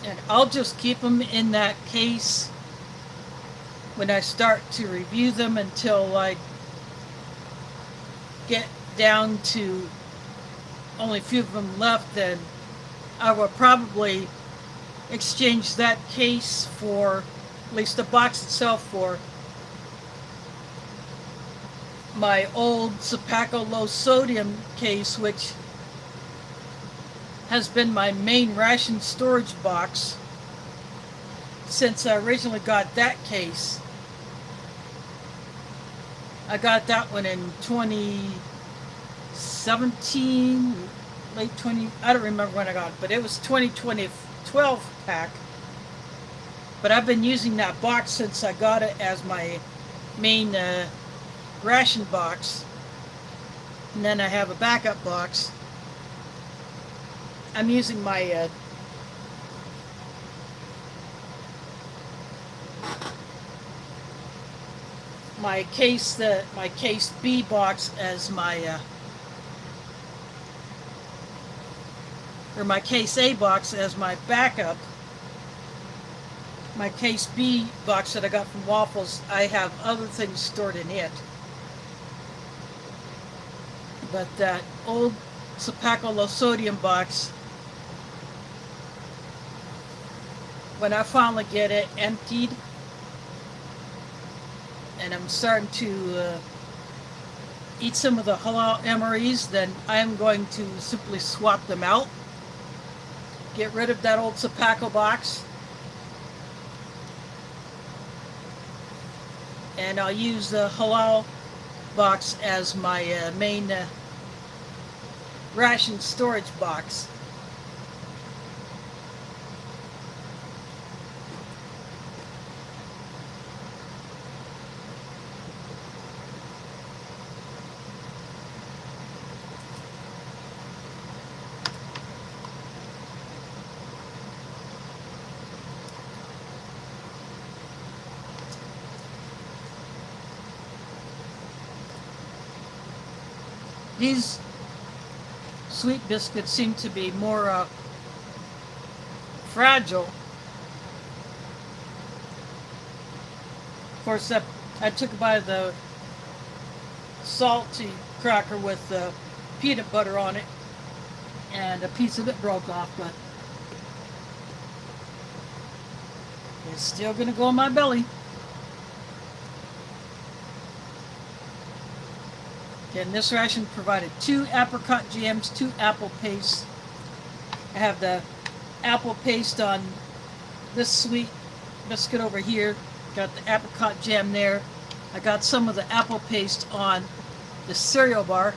And I'll just keep them in that case when I start to review them until I get down to only a few of them left. Then I will probably exchange that case for, at least the box itself, for my old Zapaco low sodium case, which has been my main ration storage box since I originally got that case. I got that one in 2017, late 20, I don't remember when I got it, but it was 2020 12 pack. But I've been using that box since I got it as my main ration box. And then I have a backup box. I'm using my case B box as my case A box as my backup. My case B box that I got from Waffles, I have other things stored in it. But that old Sapaco low sodium box, when I finally get it emptied and I'm starting to eat some of the halal MREs, then I'm going to simply swap them out. Get rid of that old Sapaco box. And I'll use the halal box as my main ration storage box. These sweet biscuits seem to be more fragile. Of course, I took a bite of the salty cracker with peanut butter on it, and a piece of it broke off, but it's still going to go in my belly. And this ration provided 2 apricot jams, 2 apple pastes. I have the apple paste on this sweet biscuit over here. Got the apricot jam there. I got some of the apple paste on the cereal bar.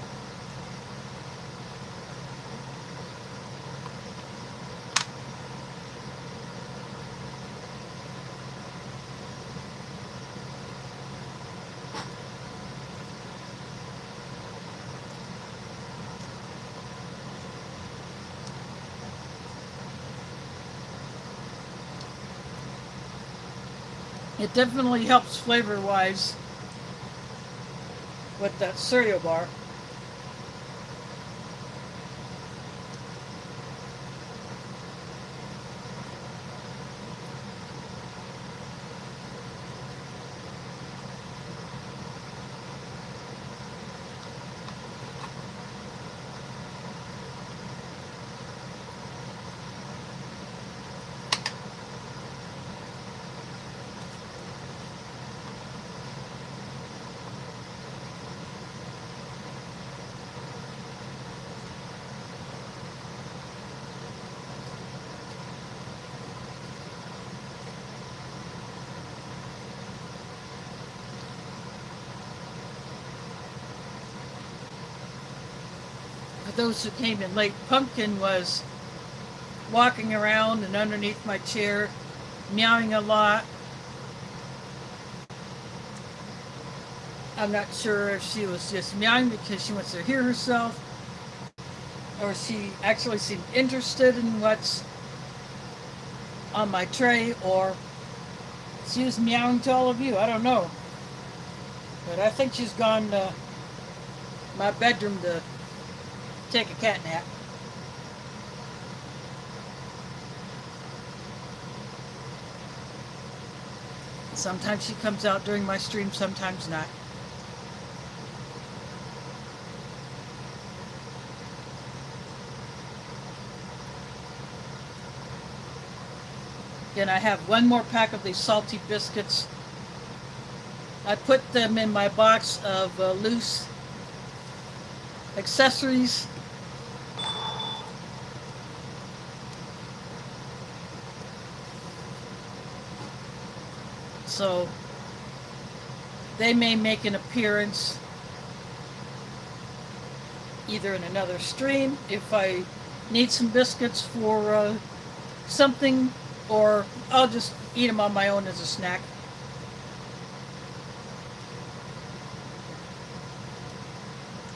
It definitely helps flavor-wise with that cereal bar. For those who came in late, Pumpkin was walking around and underneath my chair, meowing a lot. I'm not sure if she was just meowing because she wants to hear herself, or she actually seemed interested in what's on my tray, or she was meowing to all of you. I don't know. But I think she's gone to my bedroom to take a cat nap. Sometimes she comes out during my stream, sometimes not. Again, I have one more pack of these salty biscuits. I put them in my box of loose accessories. So they may make an appearance either in another stream if I need some biscuits for something, or I'll just eat them on my own as a snack.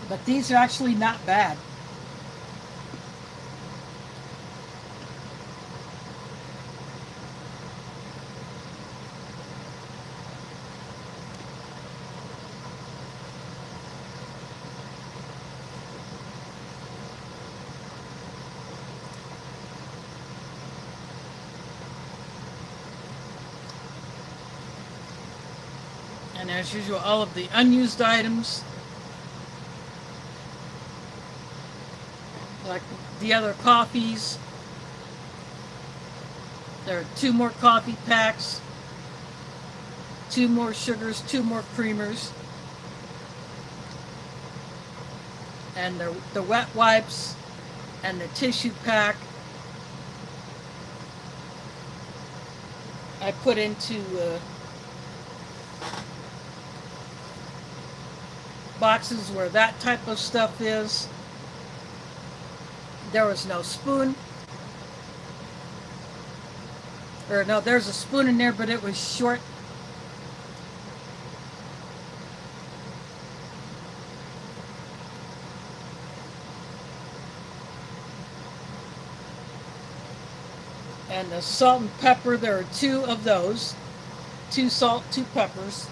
But these are actually not bad. And as usual, all of the unused items, like the other coffees. There are 2 more coffee packs, 2 more sugars, 2 more creamers, and the wet wipes and the tissue pack I put into boxes where that type of stuff is. There was no spoon. Or no, there's a spoon in there, but it was short. And the salt and pepper, there are 2 of those. 2 salt, 2 peppers.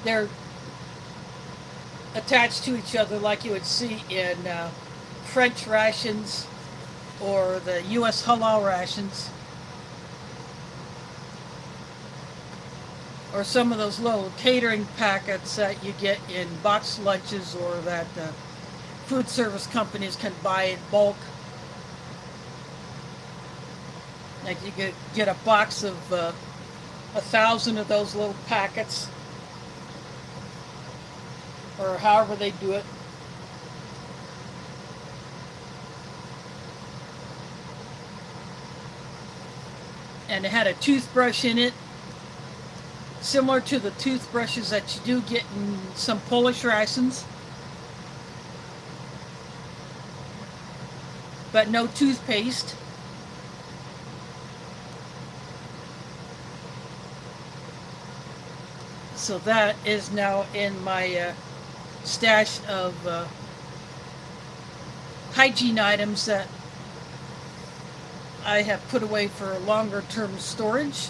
They're attached to each other like you would see in French rations or the U.S. halal rations, or some of those little catering packets that you get in box lunches, or that food service companies can buy in bulk. Like you could get a box of 1,000 of those little packets, or however they do it. And it had a toothbrush in it, similar to the toothbrushes that you do get in some Polish rations, but no toothpaste. So that is now in my stash of hygiene items that I have put away for longer term storage.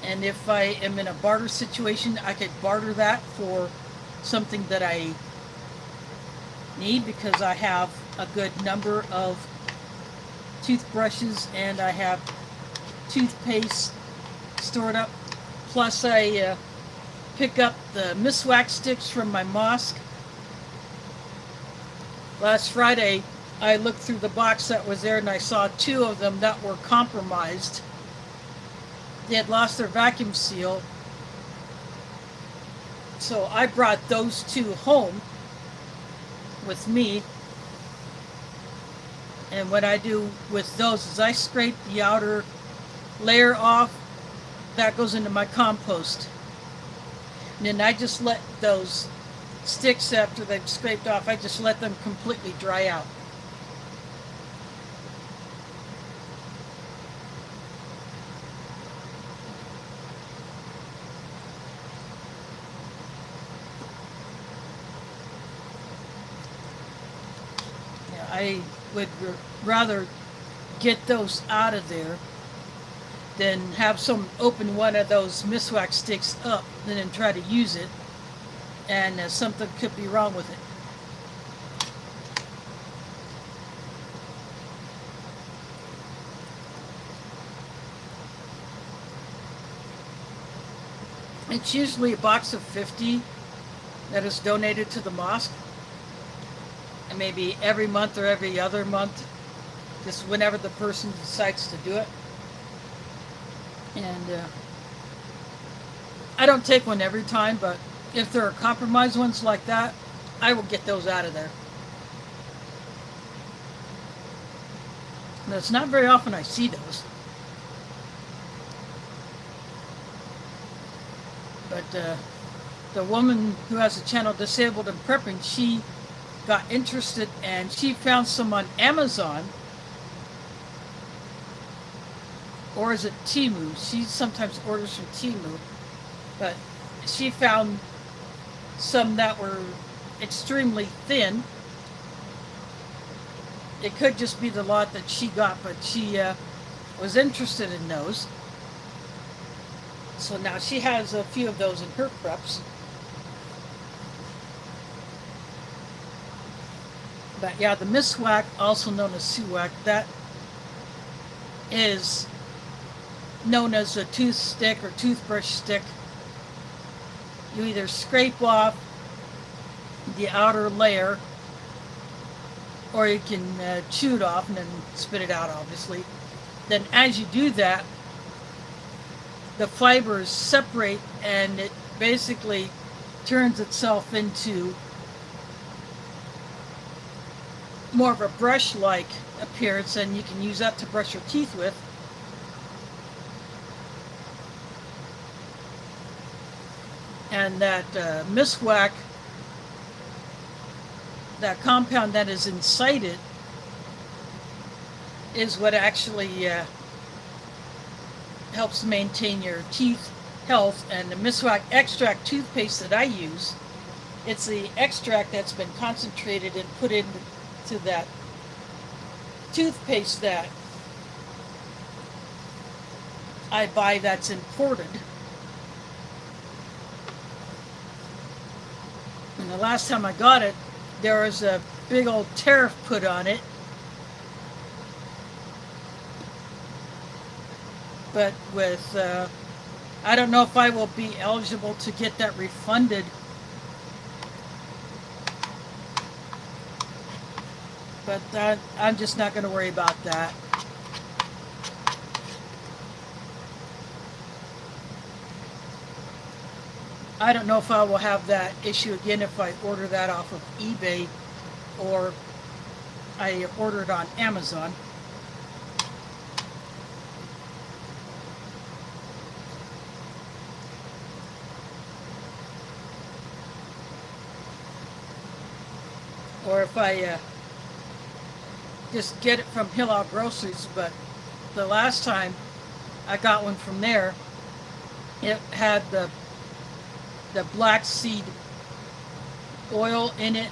And if I am in a barter situation, I could barter that for something that I need, because I have a good number of toothbrushes and I have toothpaste stored up. Plus I pick up the miswak sticks from my mosque. Last Friday I looked through the box that was there and I saw 2 of them that were compromised. They had lost their vacuum seal. So I brought those 2 home with me. And what I do with those is I scrape the outer layer off. That goes into my compost. And then I just let those sticks, after they've scraped off, I just let them completely dry out. Yeah, I would rather get those out of there than have some open one of those miswak sticks up and then try to use it, and something could be wrong with it. It's usually a box of 50 that is donated to the mosque, and maybe every month or every other month, just whenever the person decides to do it. And I don't take one every time, but if there are compromised ones like that, I will get those out of there. And it's not very often I see those. But the woman who has a channel, Disabled and Prepping, she got interested and she found some on Amazon, or is it Temu? She sometimes orders from Temu, but she found some that were extremely thin. It could just be the lot that she got, but she was interested in those. So now she has a few of those in her preps. But yeah, the miswak, also known as suwac, that is known as a tooth stick or toothbrush stick. You either scrape off the outer layer, or you can chew it off and then spit it out, obviously. Then as you do that, the fibers separate and it basically turns itself into more of a brush-like appearance, and you can use that to brush your teeth with. And that miswak, that compound that is inside it, is what actually helps maintain your teeth health. And the miswak extract toothpaste that I use, it's the extract that's been concentrated and put into that toothpaste that I buy that's imported. And the last time I got it, there was a big old tariff put on it. But with, I don't know if I will be eligible to get that refunded. But I'm just not going to worry about that. I don't know if I will have that issue again if I order that off of eBay or I order it on Amazon. Or if I just get it from Hillel Groceries. But the last time I got one from there, it had the black seed oil in it,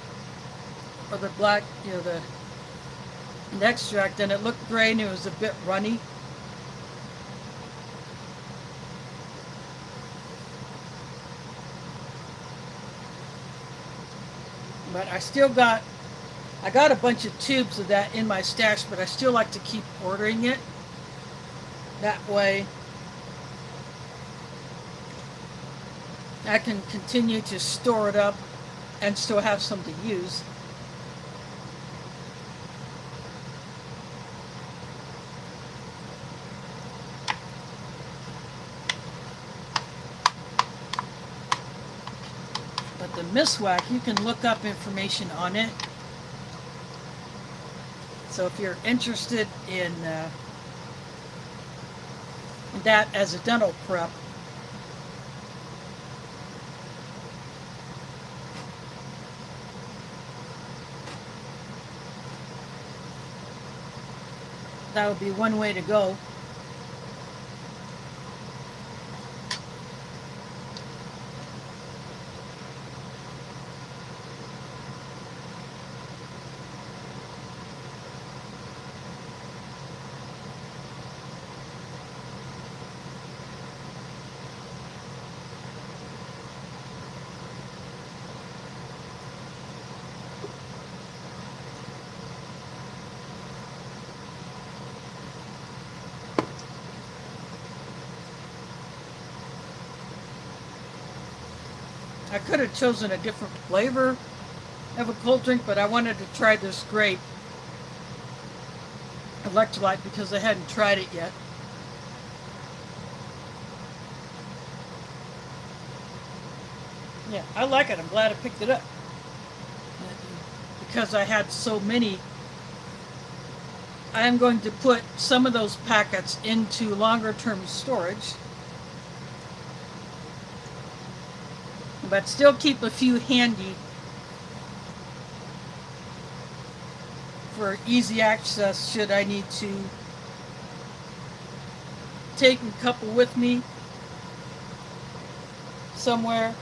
or the black, the extract, and it looked gray and it was a bit runny. But I got a bunch of tubes of that in my stash, but I still like to keep ordering it. That way I can continue to store it up and still have some to use. But the miswak, you can look up information on it. So if you're interested in that as a dental prep, that would be one way to go. I could have chosen a different flavor of a cold drink, but I wanted to try this grape electrolyte because I hadn't tried it yet. Yeah, I like it. I'm glad I picked it up. Because I had so many, I am going to put some of those packets into longer term storage. but still keep a few handy for easy access should I need to take a couple with me somewhere.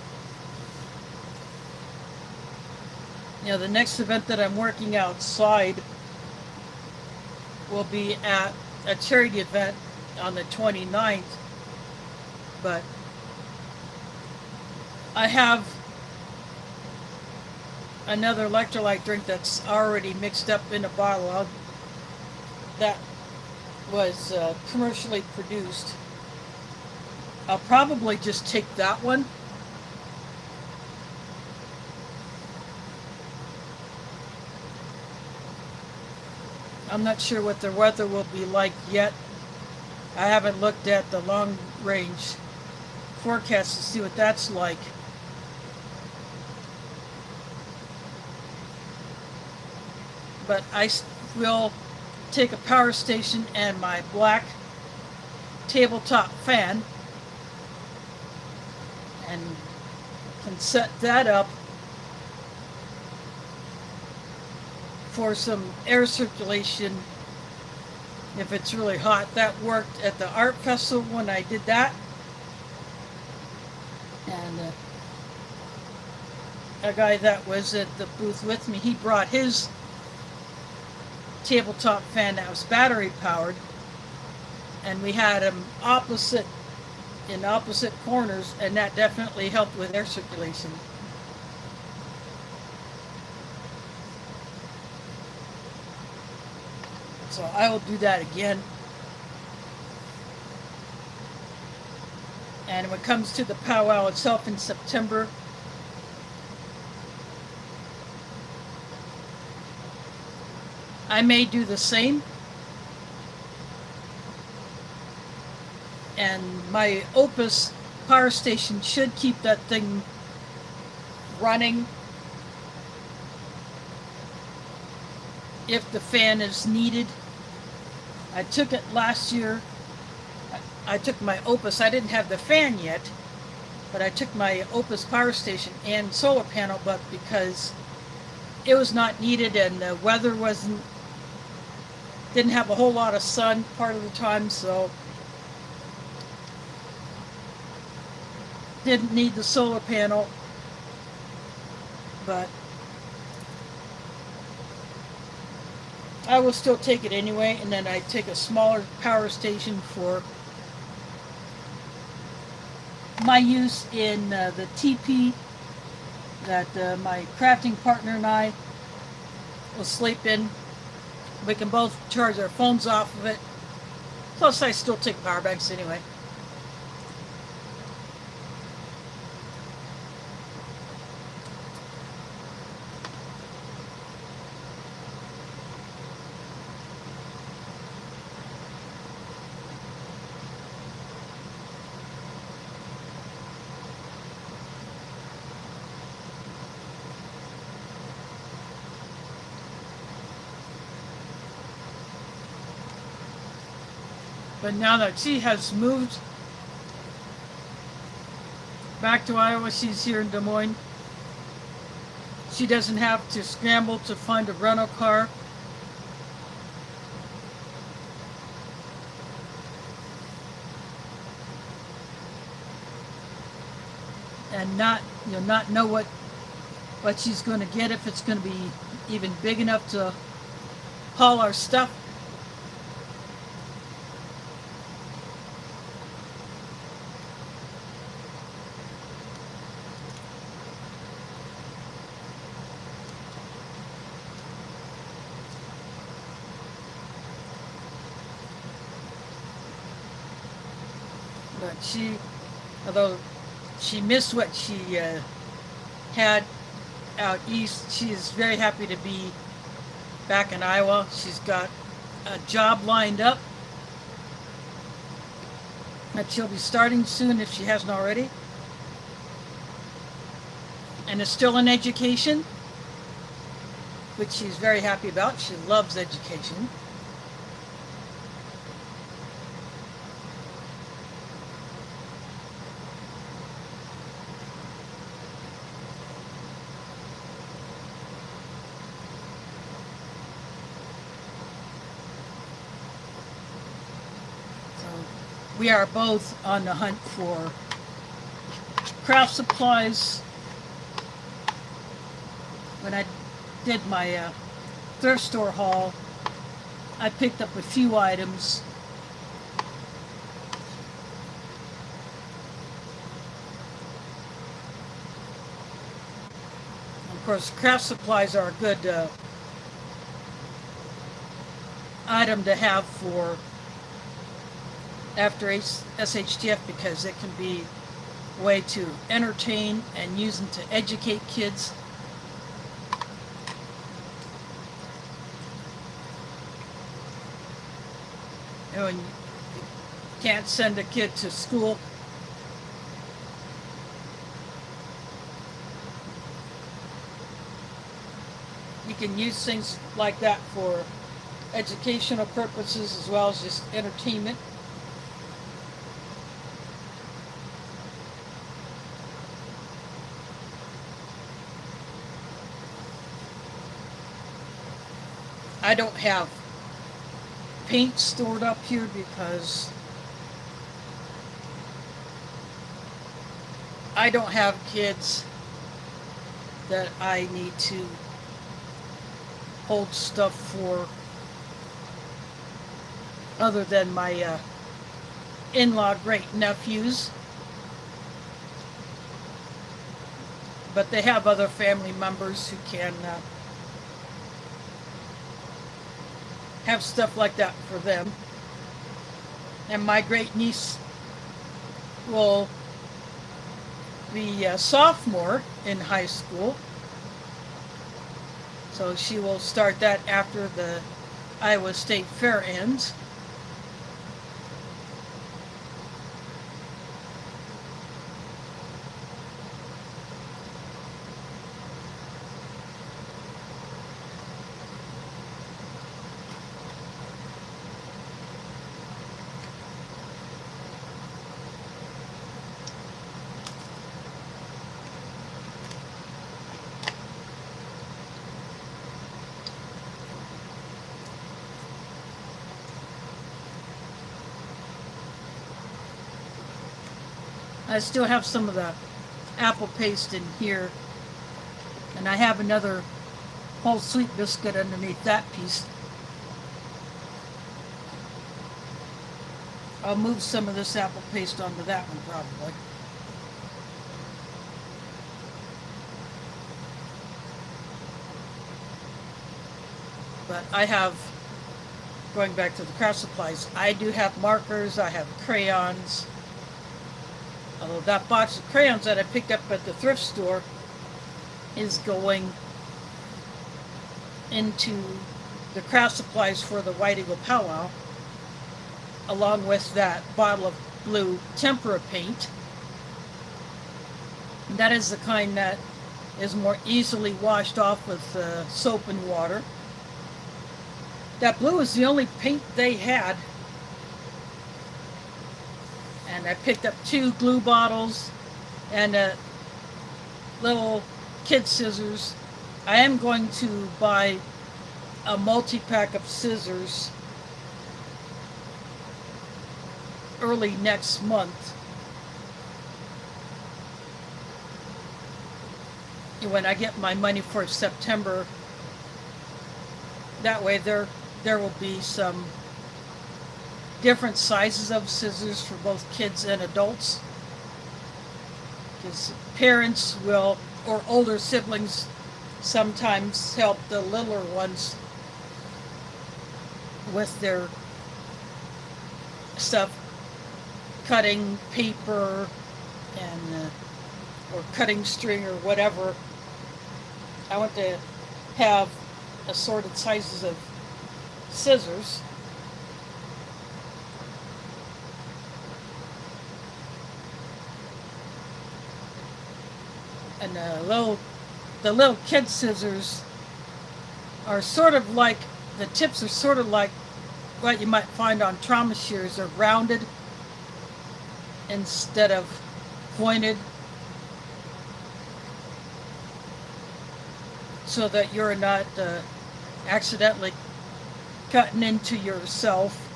You know, the next event that I'm working outside will be at a charity event on the 29th, but I have another electrolyte drink that's already mixed up in a bottle that was commercially produced. I'll probably just take that one. I'm not sure what the weather will be like yet. I haven't looked at the long range forecast to see what that's like. But I will take a power station and my black tabletop fan and can set that up for some air circulation if it's really hot. That worked at the art festival when I did that. And a guy that was at the booth with me, he brought his tabletop fan that was battery powered, and we had them in opposite corners, and that definitely helped with air circulation. So I will do that again. And when it comes to the powwow itself in September, I may do the same. And my Opus power station should keep that thing running if the fan is needed. I took it last year. I took my Opus. I didn't have the fan yet, but I took my Opus power station and solar panel, but because it was not needed and the weather didn't have a whole lot of sun part of the time, so didn't need the solar panel. But I will still take it anyway, and then I take a smaller power station for my use in the TP that my crafting partner and I will sleep in. We can both charge our phones off of it. Plus, I still take power banks anyway. But now that she has moved back to Iowa, she's here in Des Moines. She doesn't have to scramble to find a rental car. And not know what she's going to get, if it's going to be even big enough to haul our stuff. But although she missed what she had out east, she is very happy to be back in Iowa. She's got a job lined up that she'll be starting soon if she hasn't already. And is still in education, which she's very happy about. She loves education. we are both on the hunt for craft supplies. When I did my thrift store haul, I picked up a few items. Of course, craft supplies are a good item to have for after SHTF, because it can be a way to entertain and use them to educate kids. You know, when you can't send a kid to school, you can use things like that for educational purposes as well as just entertainment. I don't have paint stored up here because I don't have kids that I need to hold stuff for other than my in-law great nephews. But they have other family members who can have stuff like that for them. And my great niece will be a sophomore in high school, so she will start that after the Iowa State Fair ends. I still have some of the apple paste in here, and I have another whole sweet biscuit underneath that piece. I'll move some of this apple paste onto that one probably. But I have, going back to the craft supplies, I do have markers, I have crayons. Although that box of crayons that I picked up at the thrift store is going into the craft supplies for the White Eagle Powwow, along with that bottle of blue tempera paint. And that is the kind that is more easily washed off with soap and water. That blue is the only paint they had. And I picked up 2 glue bottles and little kid scissors. I am going to buy a multi-pack of scissors early next month. When I get my money for September, that way there will be some different sizes of scissors for both kids and adults, because parents will, or older siblings, sometimes help the littler ones with their stuff, cutting paper and or cutting string or whatever. I want to have assorted sizes of scissors. And the little kid scissors are sort of like, the tips are sort of like what you might find on trauma shears. They're rounded instead of pointed, so that you're not accidentally cutting into yourself.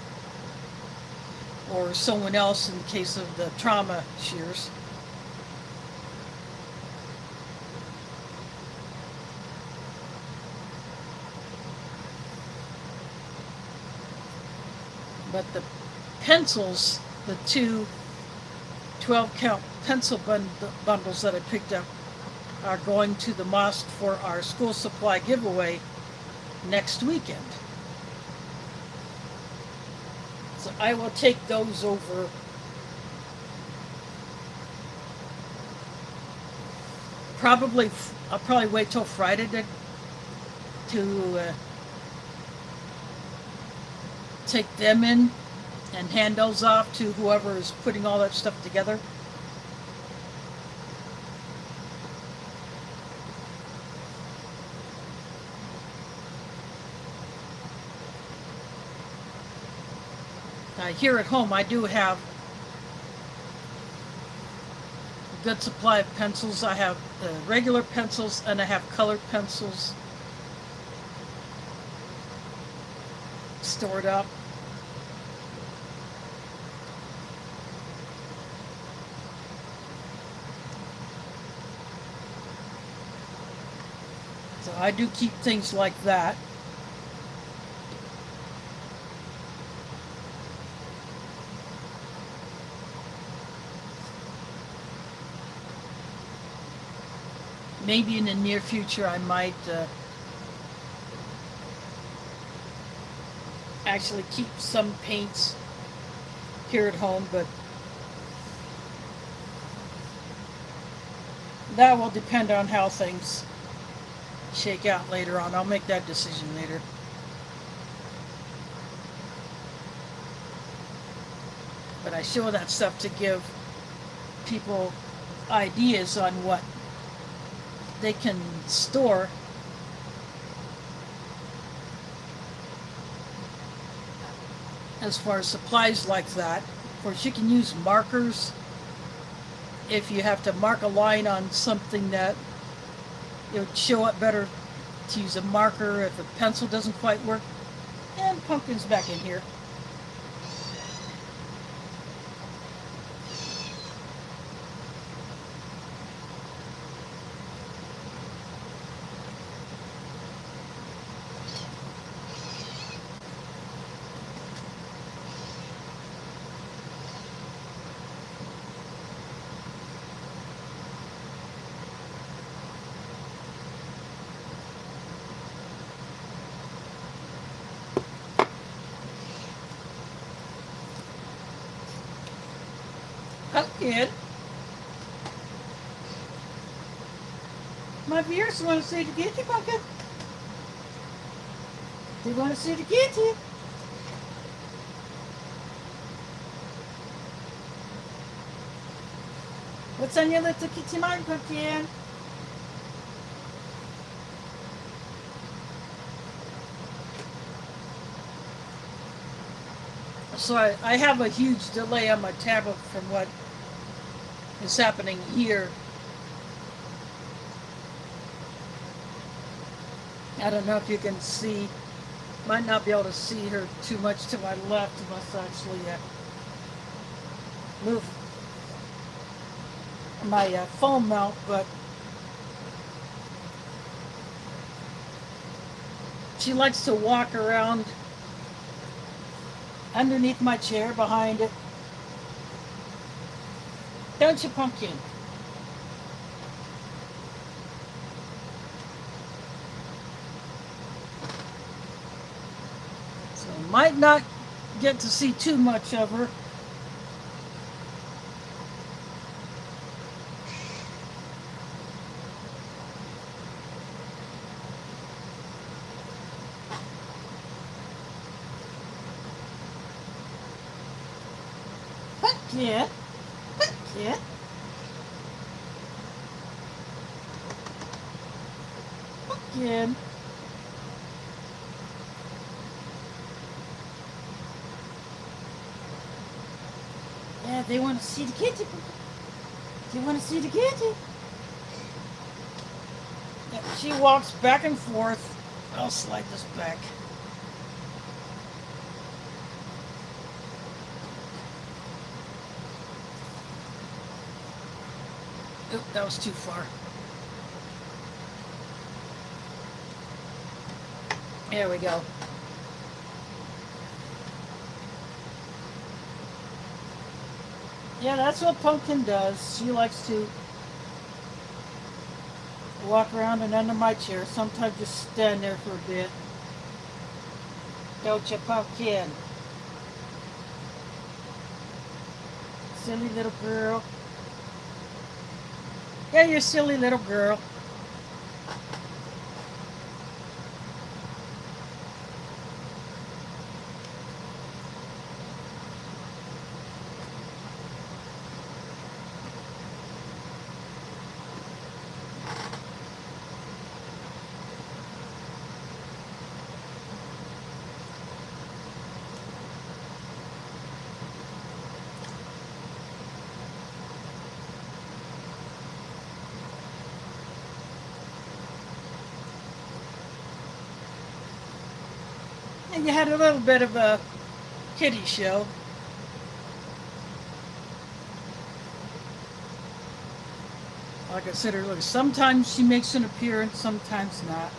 or someone else in case of the trauma shears. But the pencils, the two 12-count pencil bundles that I picked up are going to the mosque for our school supply giveaway next weekend. So I will take those over. I'll probably wait till Friday to take them in and hand those off to whoever is putting all that stuff together. Here at home, I do have a good supply of pencils. I have regular pencils and I have colored pencils stored up. So I do keep things like that. Maybe in the near future I might actually keep some paints here at home, but that will depend on how things shake out later on. I'll make that decision later. But I show that stuff to give people ideas on what they can store as far as supplies like that. Of course, you can use markers if you have to mark a line on something that it would show up better to use a marker if a pencil doesn't quite work. And Pumpkin's back in here. Pumpkin. My viewers want to see the kitty, Pumpkin. They want to see the kitty. What's on your little kitty mind, Pumpkin? So I have a huge delay on my tablet from what is happening here. I don't know if you can see, might not be able to see her too much to my left unless I actually move my phone mount, but she likes to walk around underneath my chair, behind it. Don't you, Pumpkin? So might not get to see too much of her. Pumpkin, Pumpkin. Pumpkin. Yeah, they want to see the kitty. They want to see the kitty. Yeah, she walks back and forth. I'll slide this back. Oop, that was too far. There we go. Yeah, that's what Pumpkin does. She likes to walk around and under my chair. Sometimes just stand there for a bit. Don't you, Pumpkin? Silly little girl. Yeah, you silly little girl. And you had a little bit of a kiddie show. Like I said earlier, sometimes she makes an appearance, sometimes not.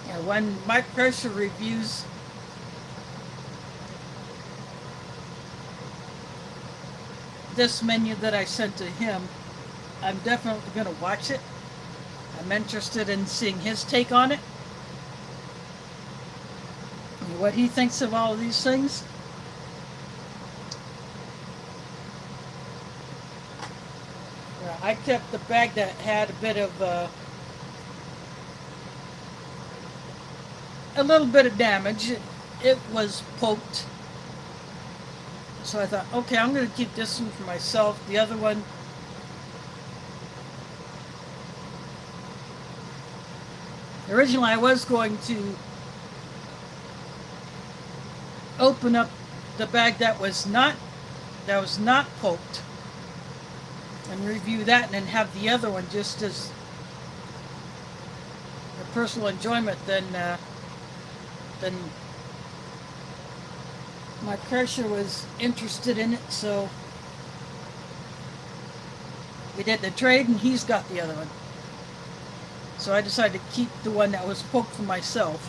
Yeah, when Mike Pressure reviews this menu that I sent to him, I'm definitely going to watch it. I'm interested in seeing his take on it. And what he thinks of all of these things. I kept the bag that had a bit of a little bit of damage. It was poked. So I thought, okay, I'm going to keep this one for myself. The other one, originally I was going to open up the bag that was not poked and review that, and then have the other one just as a personal enjoyment. Then my Pressure was interested in it, so we did the trade, and he's got the other one. So I decided to keep the one that was poked for myself.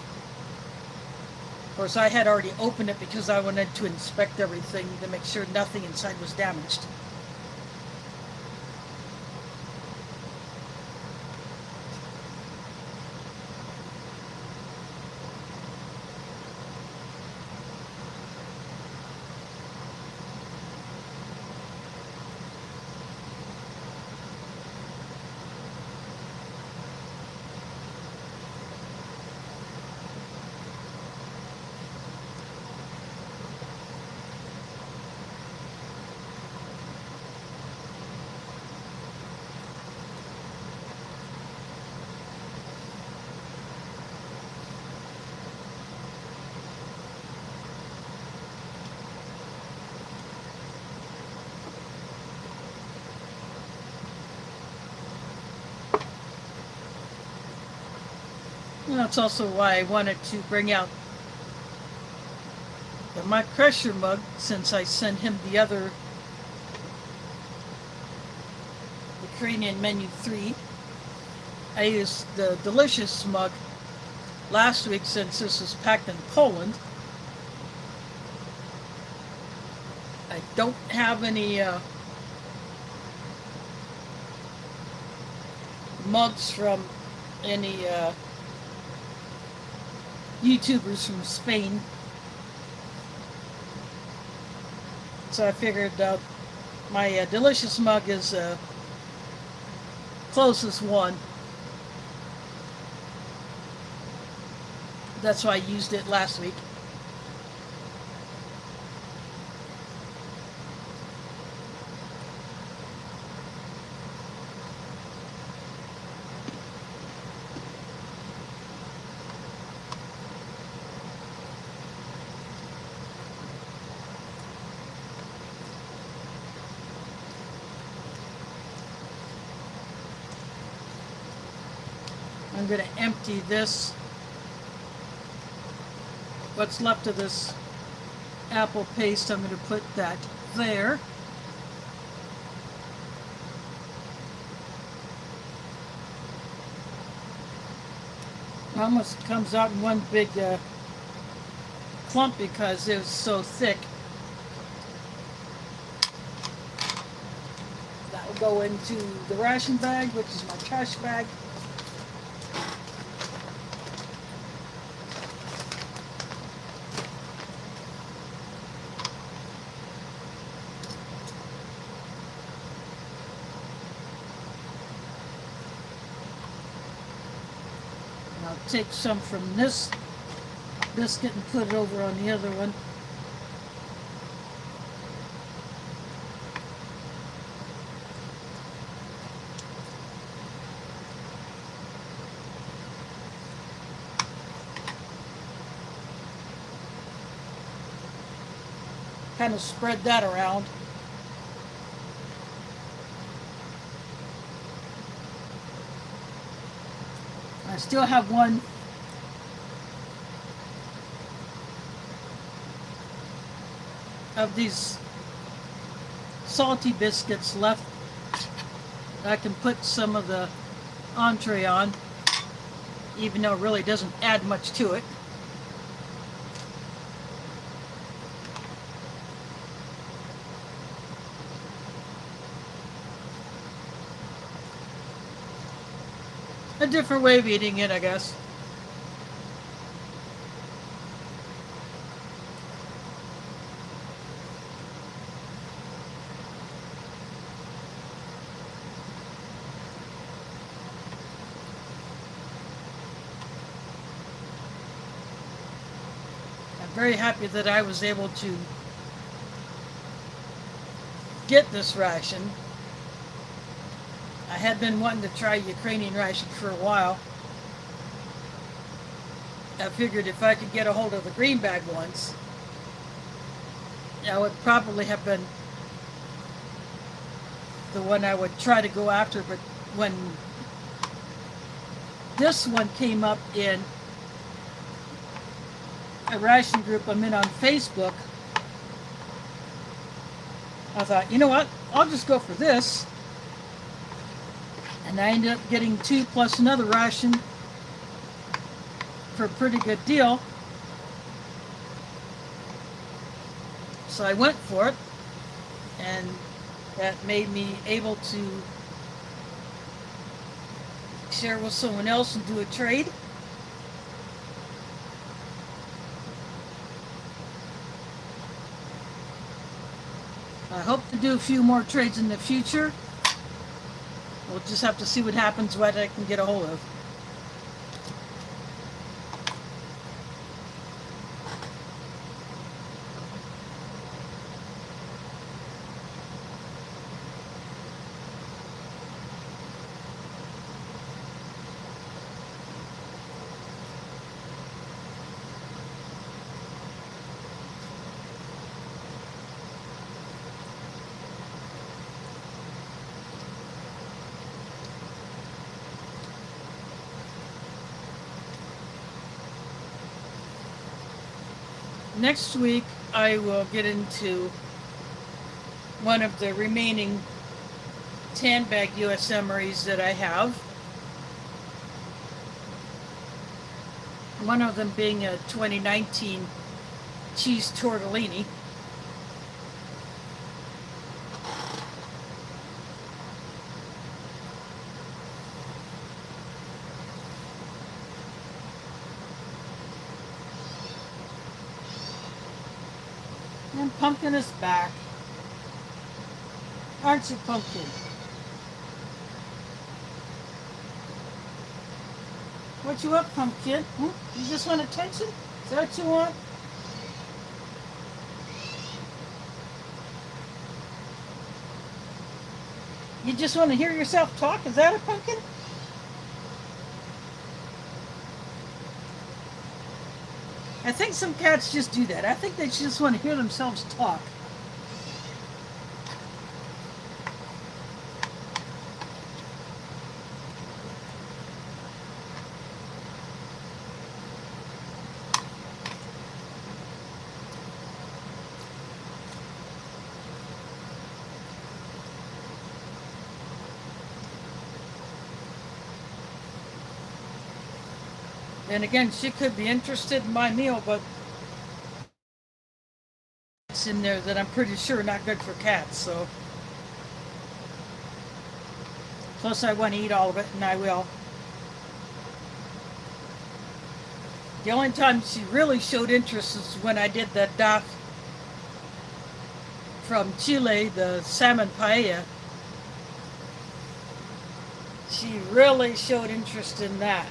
Of course, I had already opened it because I wanted to inspect everything to make sure nothing inside was damaged. And that's also why I wanted to bring out the Mike Pressure mug, since I sent him the other Ukrainian menu 3. I used the delicious mug last week since this was packed in Poland. I don't have any mugs from any YouTubers from Spain, so I figured my delicious mug is closest one. That's why I used it last week. I'm going to empty this, what's left of this apple paste, I'm going to put that there. Almost comes out in one big clump because it was so thick. That will go into the ration bag, which is my trash bag. I'll take some from this biscuit and put it over on the other one. Kind of spread that around. I still have one of these salty biscuits left. I can put some of the entree on, even though it really doesn't add much to it. A different way of eating it, I guess. I'm very happy that I was able to get this ration. I had been wanting to try Ukrainian ration for a while. I figured if I could get a hold of the green bag ones, that would probably have been the one I would try to go after. But when this one came up in a ration group I'm in on Facebook, I thought, you know what, I'll just go for this. And I ended up getting 2 plus another ration for a pretty good deal. So I went for it, and that made me able to share with someone else and do a trade. I hope to do a few more trades in the future. We'll just have to see what happens, what I can get a hold of. Next week, I will get into one of the remaining 10 bag US emeries that I have. One of them being a 2019 cheese tortellini. And Pumpkin is back. Aren't you, Pumpkin? What you up, Pumpkin? You just want attention? Is that what you want? You just want to hear yourself talk? Is that a Pumpkin? I think some cats just do that. I think they just want to hear themselves talk. And again, she could be interested in my meal, but it's in there that I'm pretty sure not good for cats. So, plus I want to eat all of it, and I will. The only time she really showed interest is when I did the doc from Chile, the salmon paella. She really showed interest in that.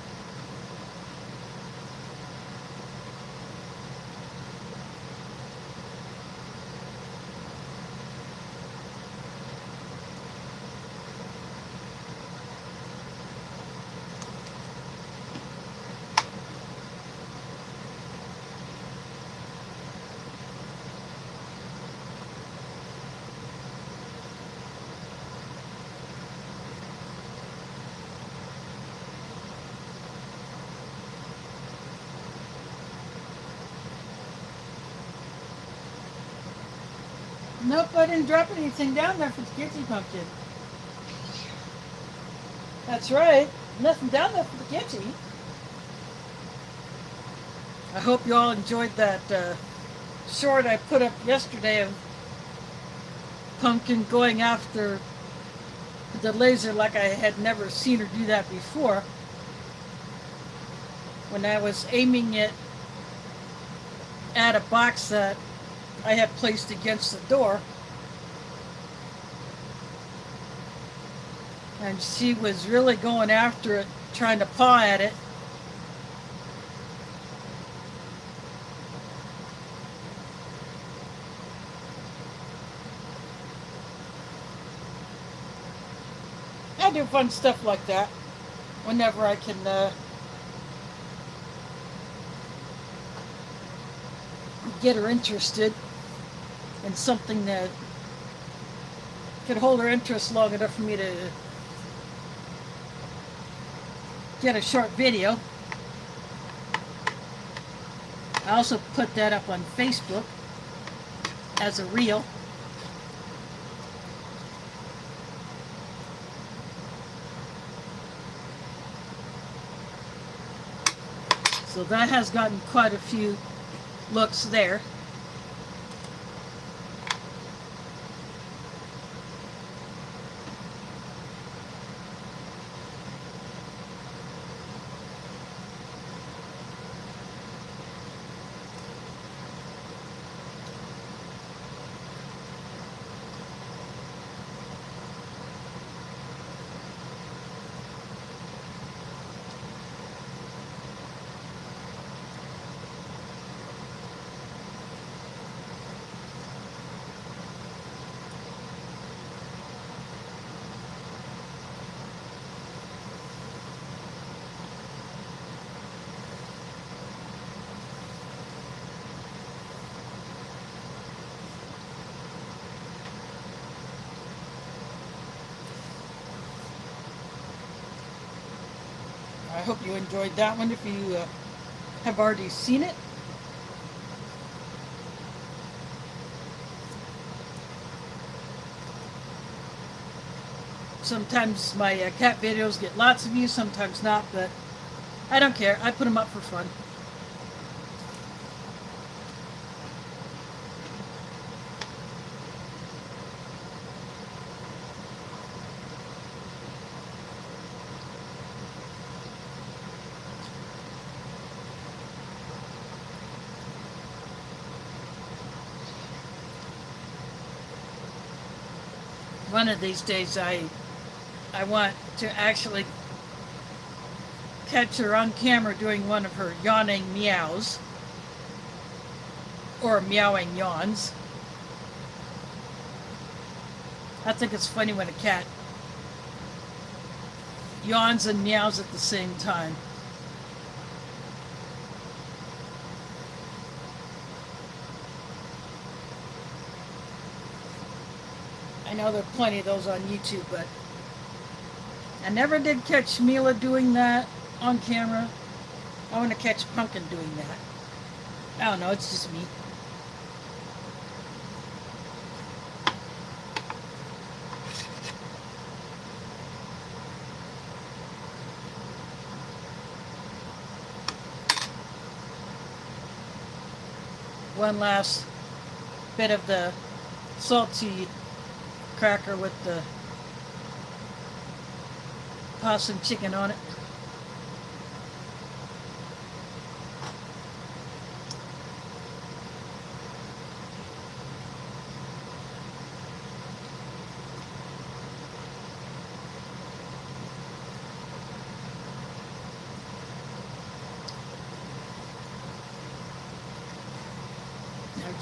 Nope, I didn't drop anything down there for the kitchen pumpkin. That's right. Nothing down there for the kitchen. I hope you all enjoyed that short I put up yesterday of Pumpkin going after the laser like I had never seen her do that before. When I was aiming it at a box that I had placed against the door. And she was really going after it, trying to paw at it. I do fun stuff like that whenever I can get her interested in something that could hold her interest long enough for me to get a short video. I also put that up on Facebook as a reel. So that has gotten quite a few looks there. I hope you enjoyed that one if you have already seen it. Sometimes my cat videos get lots of views, sometimes not, but I don't care. I put them up for fun. One of these days I want to actually catch her on camera doing one of her yawning meows or meowing yawns. I think it's funny when a cat yawns and meows at the same time. I know there are plenty of those on YouTube, but I never did catch Mila doing that on camera. I want to catch Pumpkin doing that. I don't know, it's just me. one last bit of the salty cracker with the pasta and chicken on it.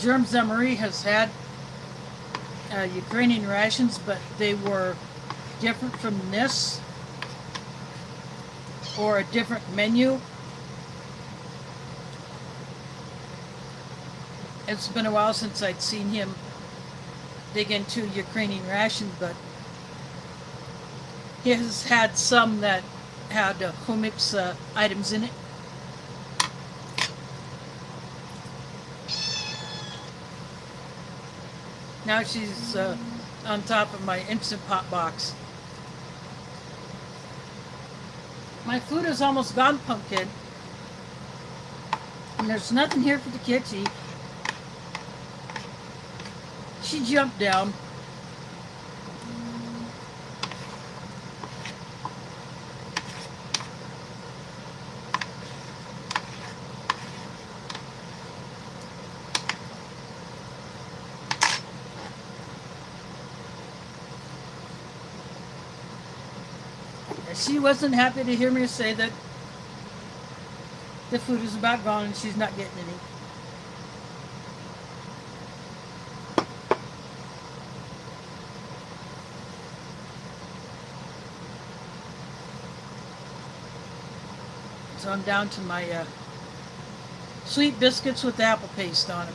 Germ Marie has had Ukrainian rations, but they were different from this, or a different menu. It's been a while since I'd seen him dig into Ukrainian ration, but he has had some that had humics items in it. Now she's on top of my Instant Pot box. My food is almost gone, Pumpkin. And there's nothing here for the kids to eat. She jumped down. She wasn't happy to hear me say that the food is about gone and she's not getting any. So I'm down to my sweet biscuits with apple paste on them.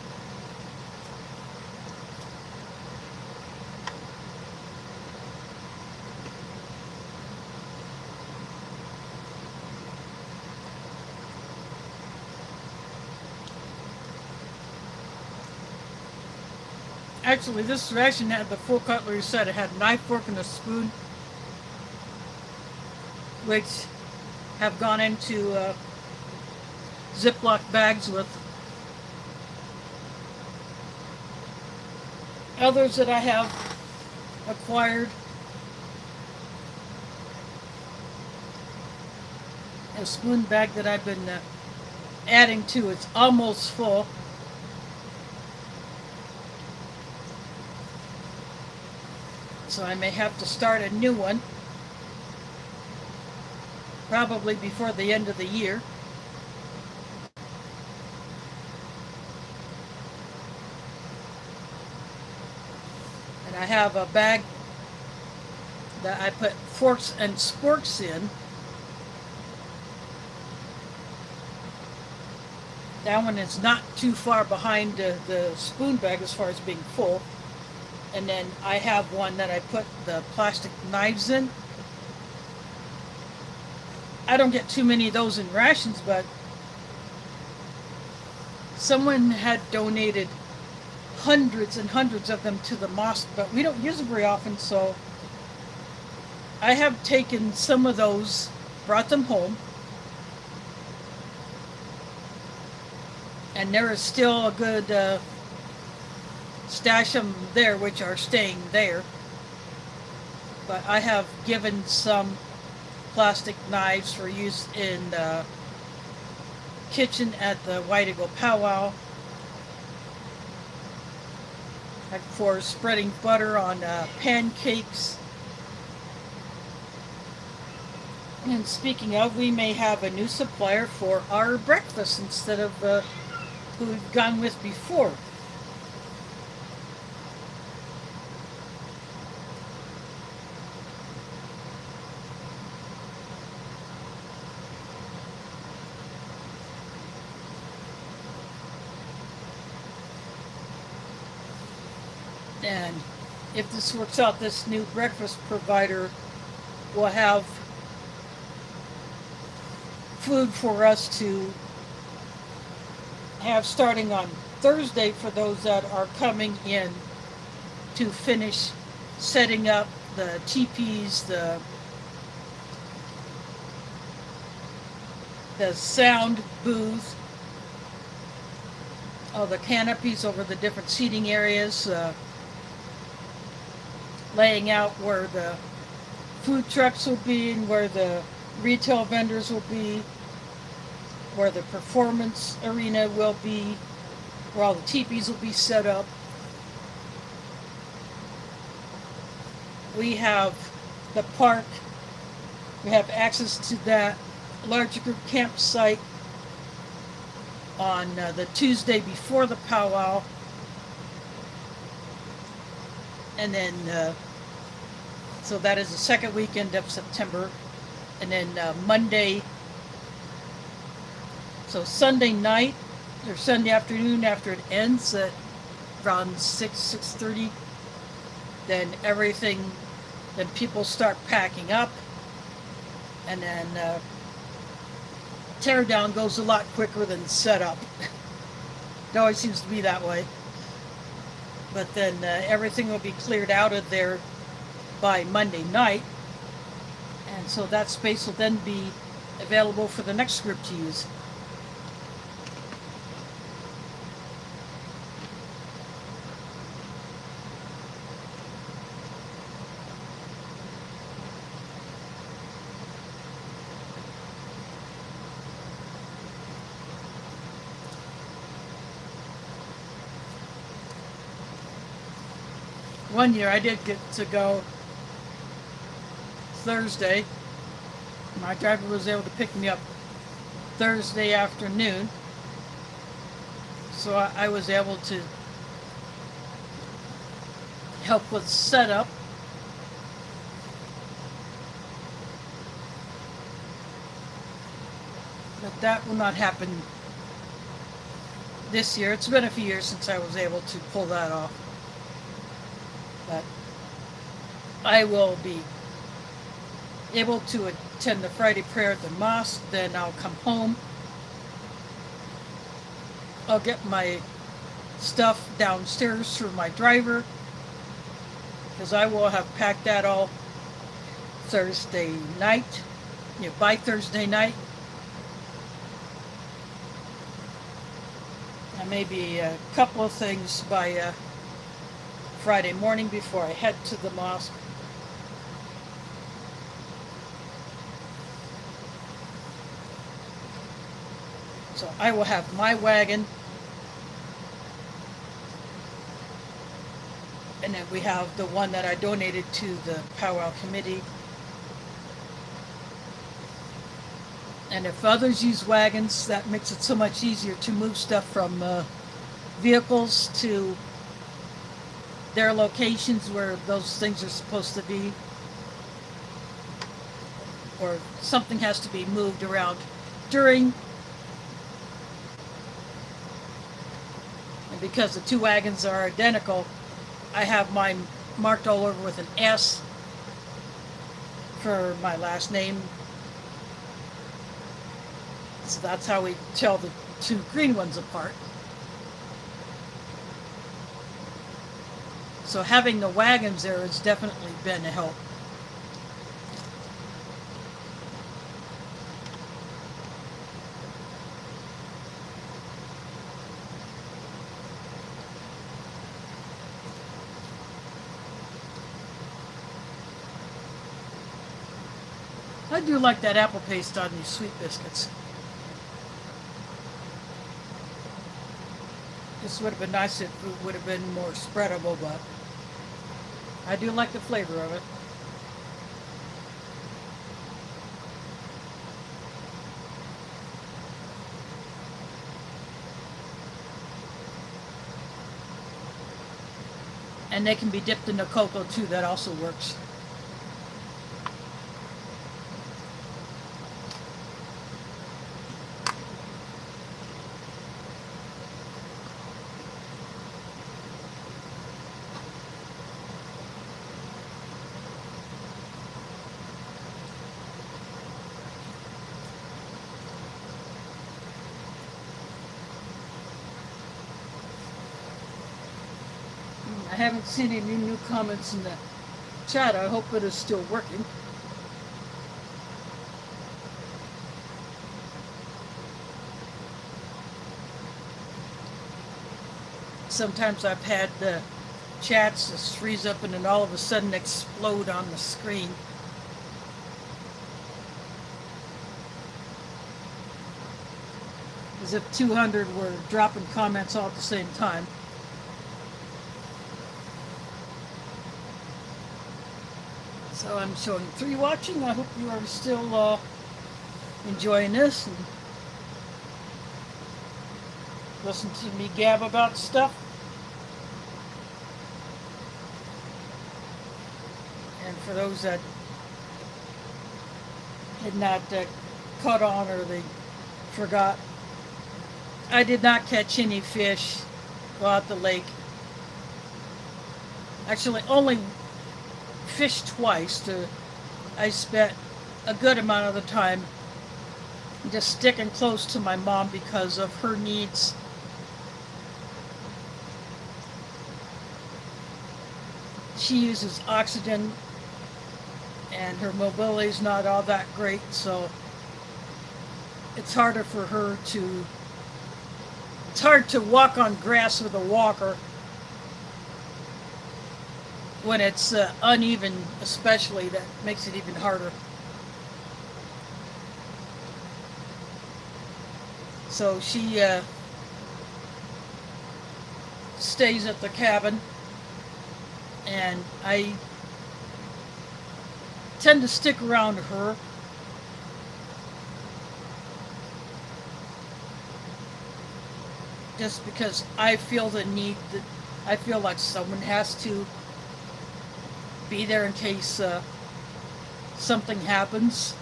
Actually, this ration had the full cutlery set. It had a knife, fork, and a spoon, which have gone into Ziploc bags with others that I have acquired. A spoon bag that I've been adding to. It's almost full. So I may have to start a new one, probably before the end of the year. And I have a bag that I put forks and sporks in. That one is not too far behind the spoon bag as far as being full. And then I have one that I put the plastic knives in. I don't get too many of those in rations, but someone had donated hundreds and hundreds of them to the mosque, but we don't use them very often, so I have taken some of those, brought them home, and there is still a good stash of them there, which are staying there. But I have given some plastic knives for use in the kitchen at the White Eagle Powwow, like for spreading butter on pancakes. And speaking of, we may have a new supplier for our breakfast instead of who we've gone with before. And if this works out, this new breakfast provider will have food for us to have starting on Thursday for those that are coming in to finish setting up the teepees, the sound booth, all the canopies over the different seating areas, laying out where the food trucks will be and where the retail vendors will be, where the performance arena will be, where all the teepees will be set up. We have the park. We have access to that larger group campsite on the Tuesday before the powwow. And then, so that is the second weekend of September. And then Monday, so Sunday night or Sunday afternoon after it ends at around 6:30, then then people start packing up. And then tear down goes a lot quicker than set up. It always seems to be that way. But then everything will be cleared out of there by Monday night. And so that space will then be available for the next group to use. One year I did get to go Thursday. My driver was able to pick me up Thursday afternoon. So I was able to help with setup. But that will not happen this year. It's been a few years since I was able to pull that off. But I will be able to attend the Friday prayer at the mosque. Then I'll come home. I'll get my stuff downstairs through my driver, because I will have packed that all Thursday night, by Thursday night. And maybe a couple of things by Friday morning before I head to the mosque. So I will have my wagon, and then we have the one that I donated to the powwow committee. And if others use wagons, that makes it so much easier to move stuff from vehicles to their locations where those things are supposed to be, or something has to be moved around during. And because the two wagons are identical, I have mine marked all over with an S for my last name. So that's how we tell the two green ones apart. So having the wagons there has definitely been a help. I do like that apple paste on these sweet biscuits. This would have been nice if it would have been more spreadable, but I do like the flavor of it. And they can be dipped in the cocoa too, that also works. I haven't seen any new comments in the chat. I hope it is still working. Sometimes I've had chats just freeze up and then all of a sudden explode on the screen. As if 200 were dropping comments all at the same time. So I'm showing 3 watching. I hope you are still enjoying this and listen to me gab about stuff. And for those that had not caught on or they forgot, I did not catch any fish go out the lake. Actually, only fished twice. I spent a good amount of the time just sticking close to my mom because of her needs. She uses oxygen and her mobility is not all that great, so it's harder for her to, it's hard to walk on grass with a walker when it's uneven, especially. That makes it even harder. So she stays at the cabin, and I tend to stick around her. Just because I feel the need, that I feel like someone has to be there in case something happens.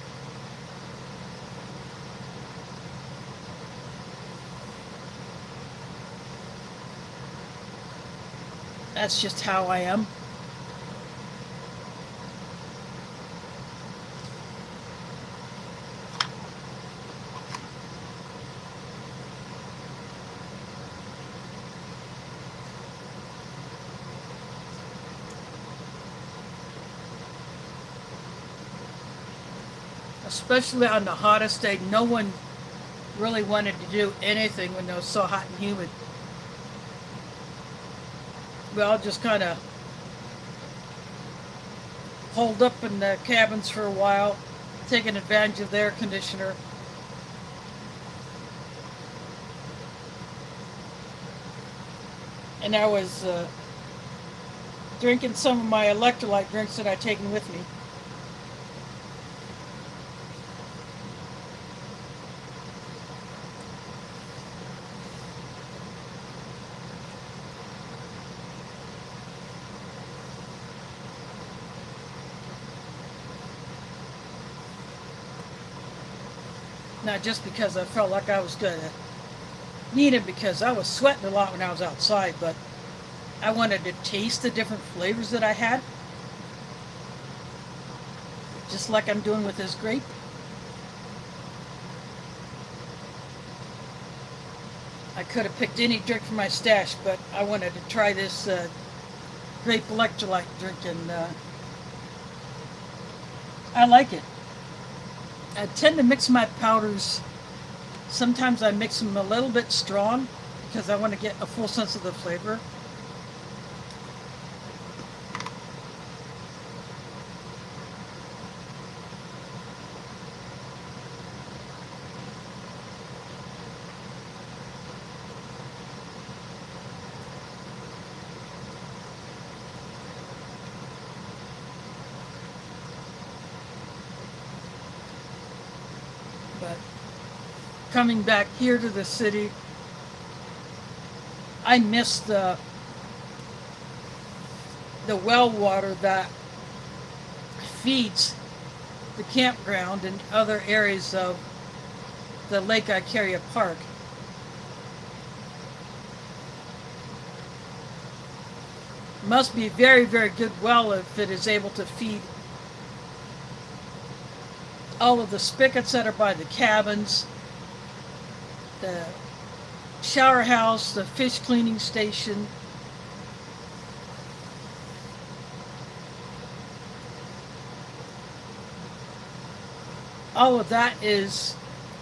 That's just how I am. Especially on the hottest day, no one really wanted to do anything when it was so hot and humid. We all just kind of holed up in the cabins for a while, taking advantage of the air conditioner. And I was drinking some of my electrolyte drinks that I'd taken with me. Not just because I felt like I was going to need it, because I was sweating a lot when I was outside, but I wanted to taste the different flavors that I had. Just like I'm doing with this grape. I could have picked any drink from my stash, but I wanted to try this grape electrolyte drink, and I like it. I tend to mix my powders. Sometimes I mix them a little bit strong because I want to get a full sense of the flavor. But coming back here to the city, I miss the well water that feeds the campground and other areas of the Lake Icaria Park. Must be very, very good well if it is able to feed all of the spigots that are by the cabins, the shower house, the fish cleaning station. All of that is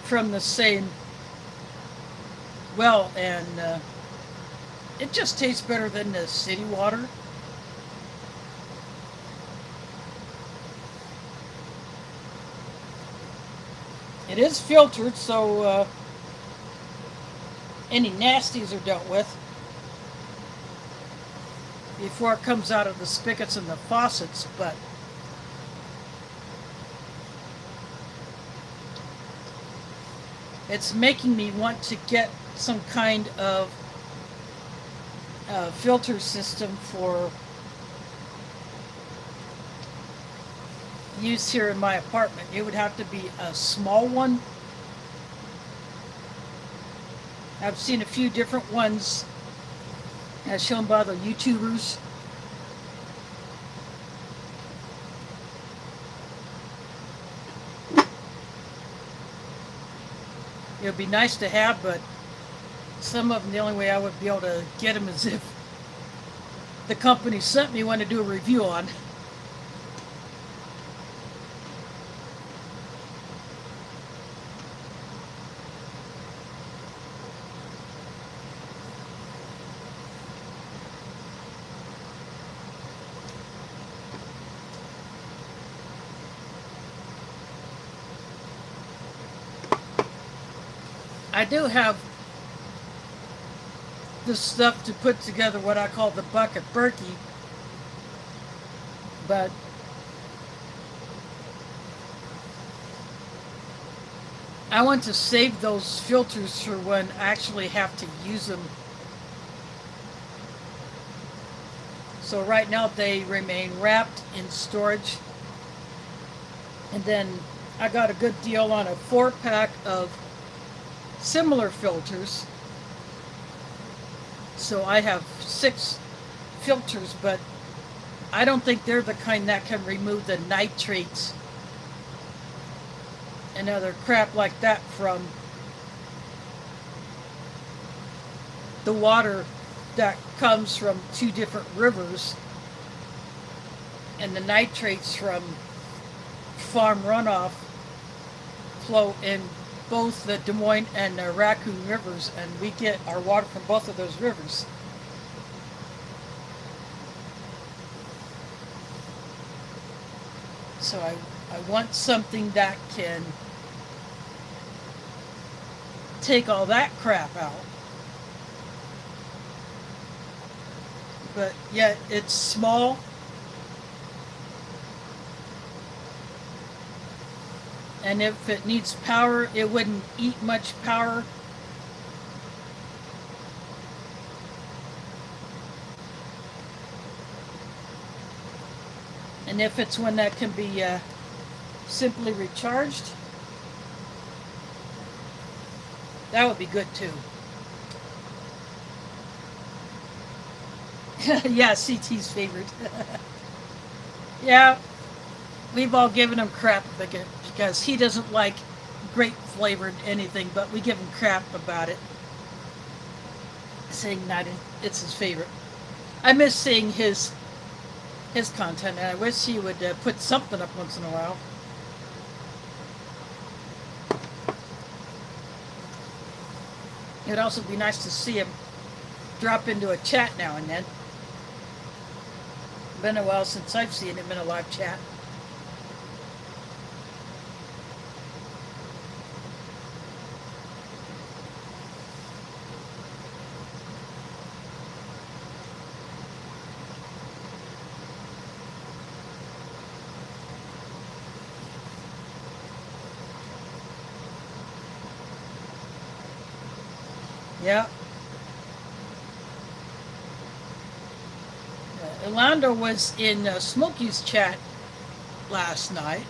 from the same well, and It just tastes better than the city water. It is filtered, so any nasties are dealt with before it comes out of the spigots and the faucets, but it's making me want to get some kind of filter system for use here in my apartment. It would have to be a small one. I've seen a few different ones as shown by the YouTubers. It would be nice to have, but some of them, the only way I would be able to get them is if the company sent me one to do a review on. I do have the stuff to put together what I call the bucket Berkey, but I want to save those filters for when I actually have to use them. So right now they remain wrapped in storage, and then I got a good deal on a 4-pack of similar filters. So I have 6 filters, but I don't think they're the kind that can remove the nitrates and other crap like that from the water that comes from 2 different rivers, and the nitrates from farm runoff flow in both the Des Moines and the Raccoon rivers, and we get our water from both of those rivers. So I want something that can take all that crap out, but yet it's small. And if it needs power, it wouldn't eat much power. And if it's one that can be simply recharged, that would be good too. Yeah, CT's favorite. Yeah, we've all given him crap because he doesn't like grape flavored anything, but we give him crap about it, saying that it's his favorite. I miss seeing his content, and I wish he would put something up once in a while. It'd also be nice to see him drop into a chat now and then. Been a while since I've seen him in a live chat. Yeah. Orlando was in Smokey's chat last night.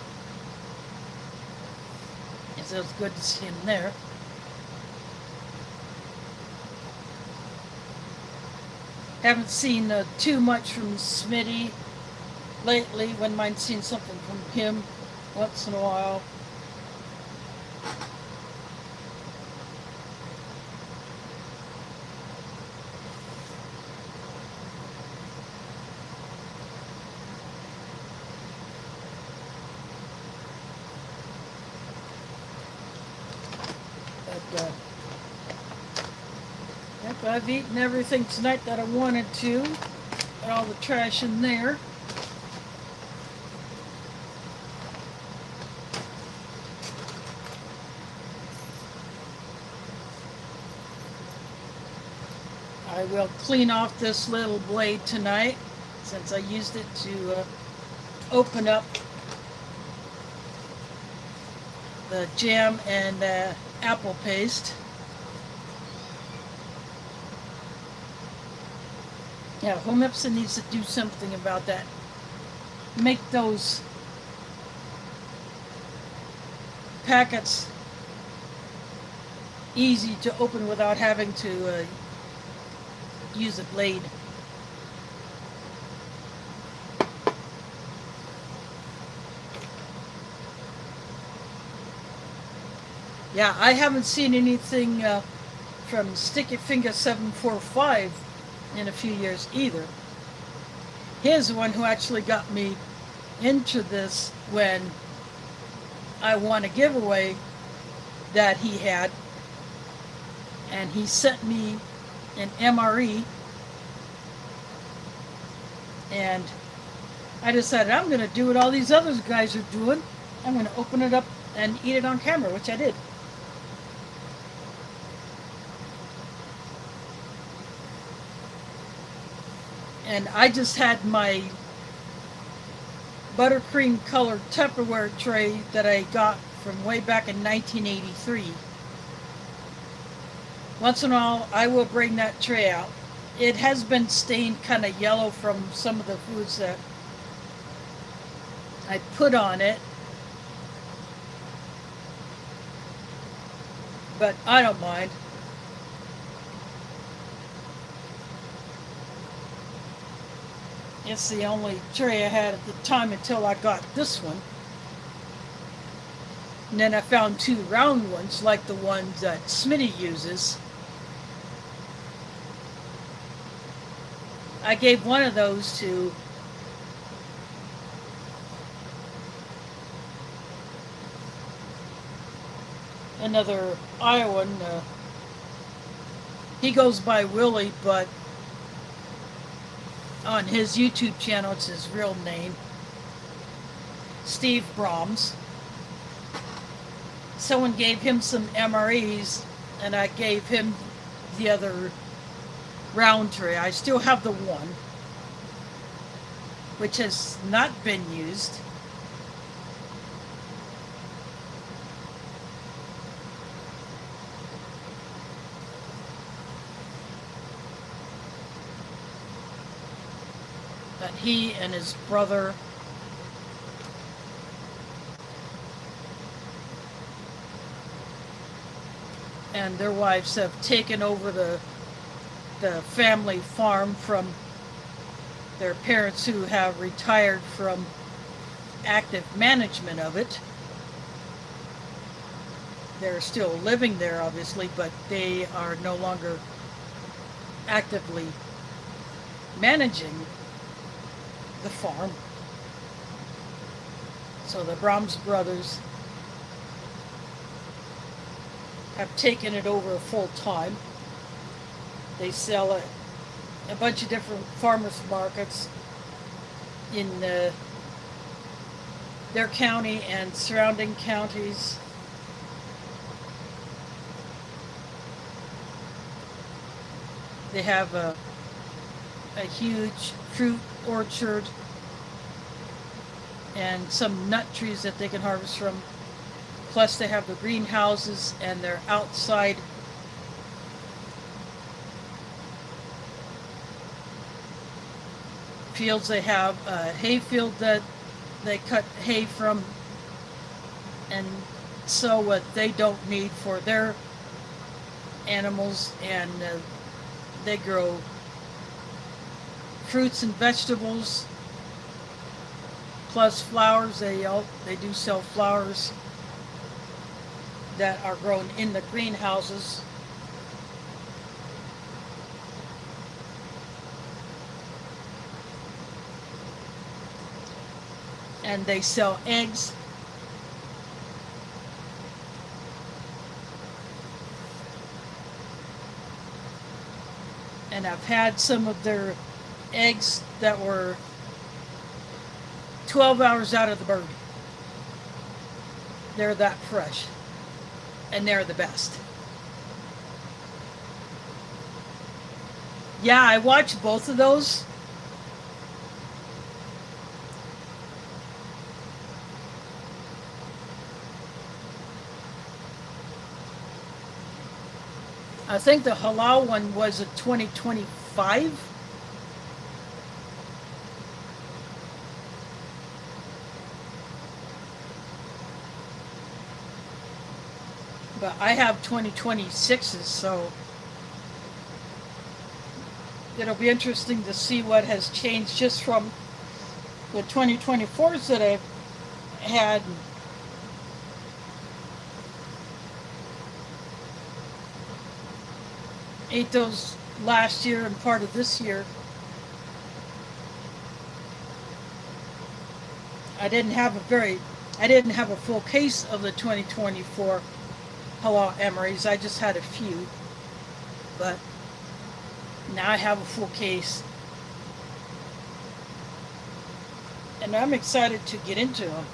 So it was good to see him there. Haven't seen too much from Smitty lately. Wouldn't mind seeing something from him once in a while. Yep, I've eaten everything tonight that I wanted to. Got all the trash in there. I will clean off this little blade tonight since I used it to open up the jam and apple paste. Yeah, Home Epson needs to do something about that. Make those packets easy to open without having to use a blade. Yeah, I haven't seen anything from Sticky Finger 745 in a few years either. He's the one who actually got me into this when I won a giveaway that he had, and he sent me an MRE, and I decided I'm going to do what all these other guys are doing. I'm going to open it up and eat it on camera, which I did. And I just had my buttercream colored Tupperware tray that I got from way back in 1983. Once in a while, I will bring that tray out. It has been stained kind of yellow from some of the foods that I put on it. But I don't mind. It's the only tray I had at the time until I got this one. And then I found two round ones like the ones that Smitty uses. I gave one of those to another Iowan. He goes by Willie, but on his YouTube channel it's his real name, Steve Brahms. Someone gave him some MREs and I gave him the other round tray. I still have the one which has not been used. But he and his brother and their wives have taken over the family farm from their parents who have retired from active management of it. They're still living there, obviously, but they are no longer actively managing the farm. So the Brahms brothers have taken it over full time. They sell a bunch of different farmers markets in their county and surrounding counties. They have a huge fruit orchard and some nut trees that they can harvest from. Plus they have the greenhouses and their outside fields. They have a hay field that they cut hay from and sow what they don't need for their animals, and they grow fruits and vegetables plus flowers. They do sell flowers that are grown in the greenhouses. And they sell eggs. and I've had some of their eggs that were 12 hours out of the bird. They're that fresh, and they're the best. Yeah, I watched both of those. I think the halal one was a 2025. But I have 2026s, so it'll be interesting to see what has changed just from the 2024s that I've had. Ate those last year and part of this year. I didn't have a full case of the 2024 halal emeries. I just had a few, but now I have a full case, and I'm excited to get into them.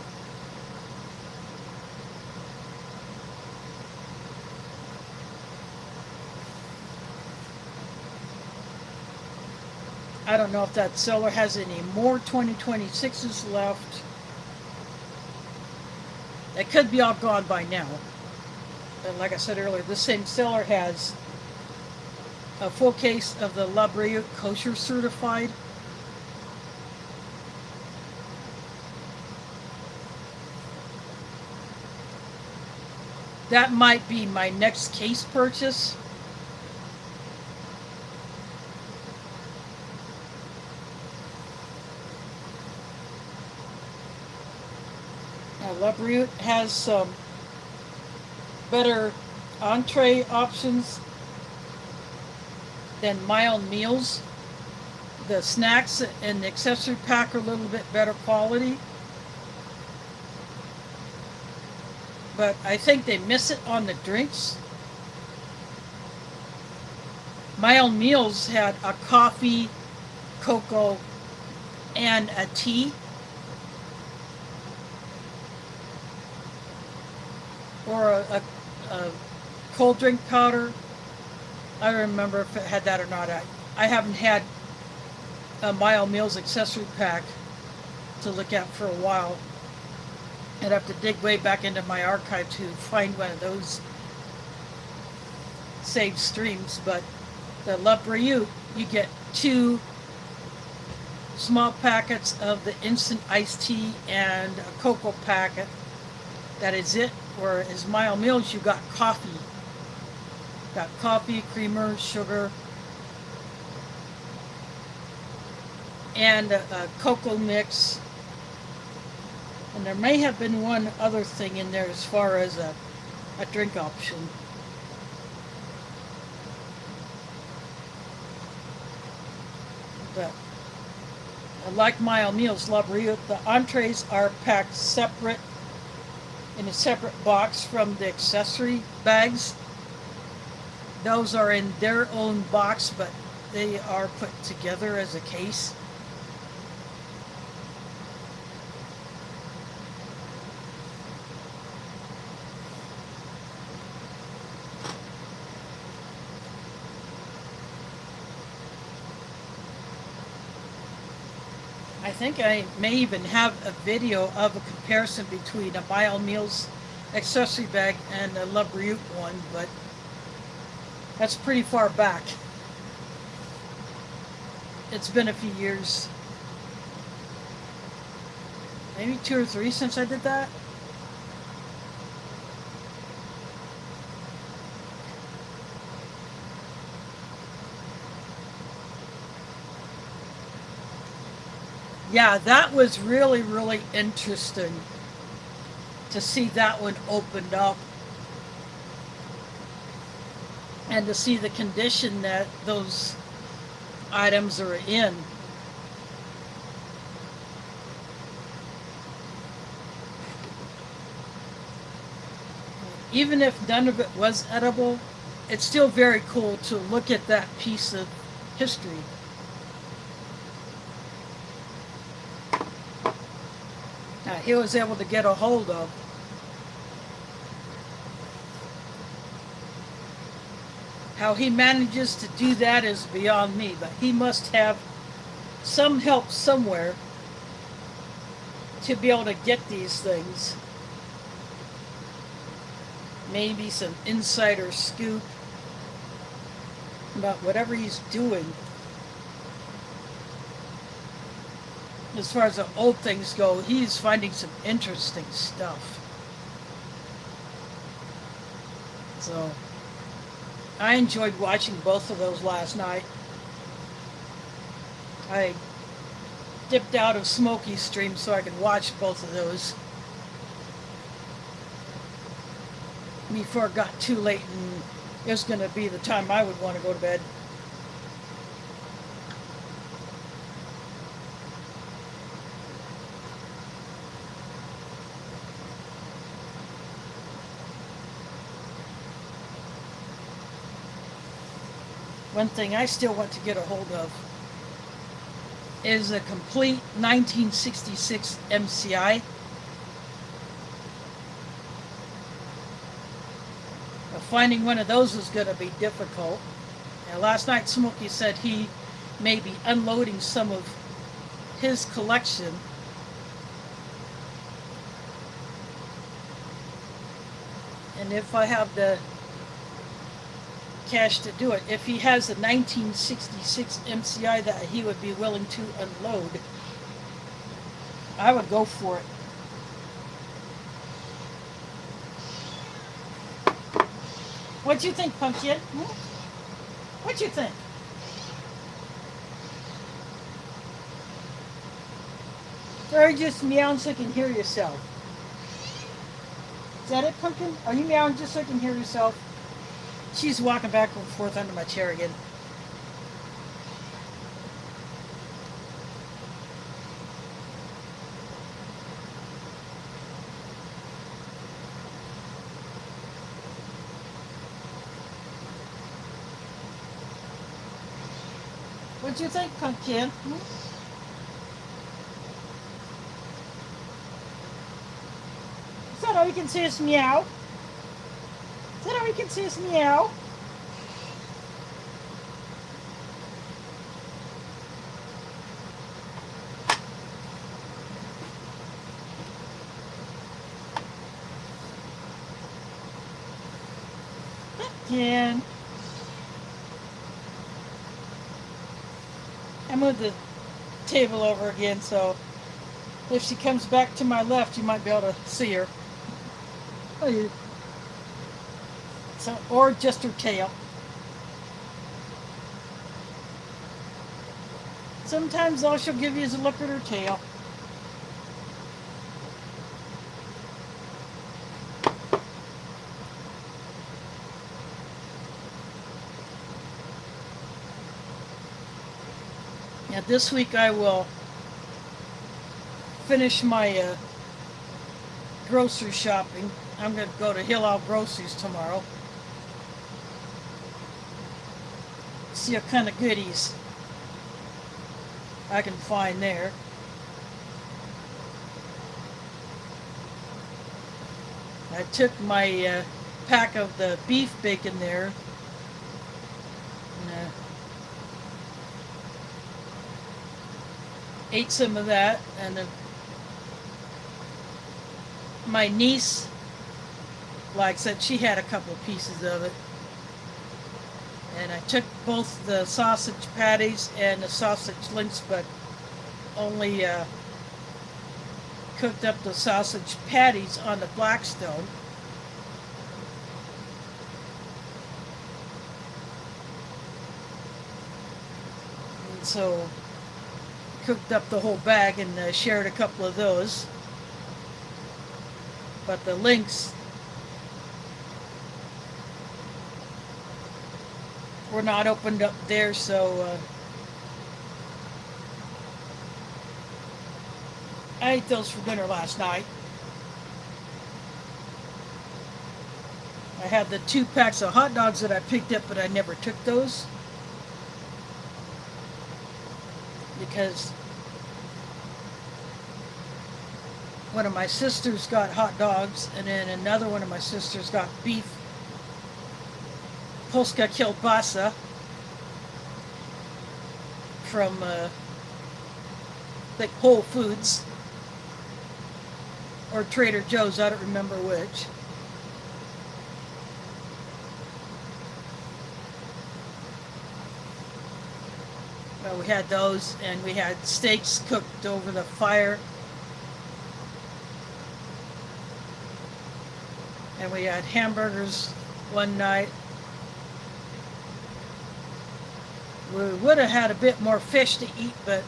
I don't know if that seller has any more 2026s left. They could be all gone by now. And like I said earlier, this same seller has a full case of the La Brea kosher certified. That might be my next case purchase. La Brea has some better entree options than mild meals. The snacks and the accessory pack are a little bit better quality, but I think they miss it on the drinks. Mild meals had a coffee, cocoa, and a tea. Or a cold drink powder. I don't remember if it had that or not. I haven't had a mild meals accessory pack to look at for a while. I'd have to dig way back into my archive to find one of those saved streams. But the La Brea, you get 2 small packets of the instant iced tea and a cocoa packet. That is it. Whereas mild meals, you got coffee. Got coffee, creamer, sugar, and a cocoa mix. And there may have been one other thing in there as far as a drink option. But like mild meals, La Brea, the entrees are packed separate in a separate box from the accessory bags. Those are in their own box, but they are put together as a case. I think I may even have a video of a comparison between a mild meals accessory bag and a La Brea one, but that's pretty far back. It's been a few years, maybe 2 or 3 since I did that. Yeah, that was really, really interesting to see that one opened up and to see the condition that those items are in. Even if none of it was edible, it's still very cool to look at that piece of history. He was able to get a hold of. How he manages to do that is beyond me, but he must have some help somewhere to be able to get these things. Maybe some insider scoop about whatever he's doing. As far as the old things go, he's finding some interesting stuff. So, I enjoyed watching both of those last night. I dipped out of Smokey's stream so I could watch both of those before it got too late and it was going to be the time I would want to go to bed. One thing I still want to get a hold of is a complete 1966 MCI. Finding one of those is going to be difficult. And last night Smokey said he may be unloading some of his collection. And if I have the cash to do it, if he has a 1966 MCI that he would be willing to unload, I would go for it. What do you think, Pumpkin? What do you think? Or are you just meowing so you can hear yourself? Is that it, Pumpkin? Are you meowing just so you can hear yourself? She's walking back and forth under my chair again. What do you think, Pumpkin? Is that all you can say is meow? Is that all you can say is meow? Pumpkin. I moved the table over again, so if she comes back to my left, you might be able to see her. So, or just her tail. Sometimes all she'll give you is a look at her tail. Now this week I will finish my grocery shopping. I'm going to go to Hill Groceries tomorrow. See what kind of goodies I can find there. I took my pack of the beef bacon there. And, ate some of that, and my niece, like I said, she had a couple of pieces of it. And I took both the sausage patties and the sausage links, but only cooked up the sausage patties on the Blackstone. And so cooked up the whole bag and shared a couple of those. But the links were not opened up there, so I ate those for dinner last night. I had the 2 packs of hot dogs that I picked up, but I never took those. because one of my sisters got hot dogs, and then another one of my sisters got beef Polska kielbasa from like Whole Foods or Trader Joe's, I don't remember which. Well, we had those, and we had steaks cooked over the fire. And we had hamburgers one night. We would have had a bit more fish to eat, but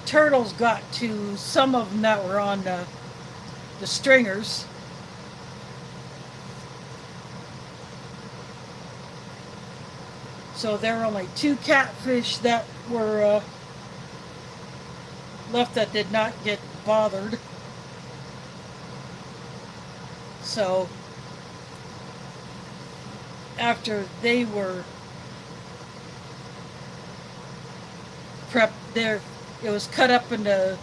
turtles got to some of them that were on the stringers. So there were only 2 catfish that were left that did not get bothered. So after they were prepped, there it was cut up into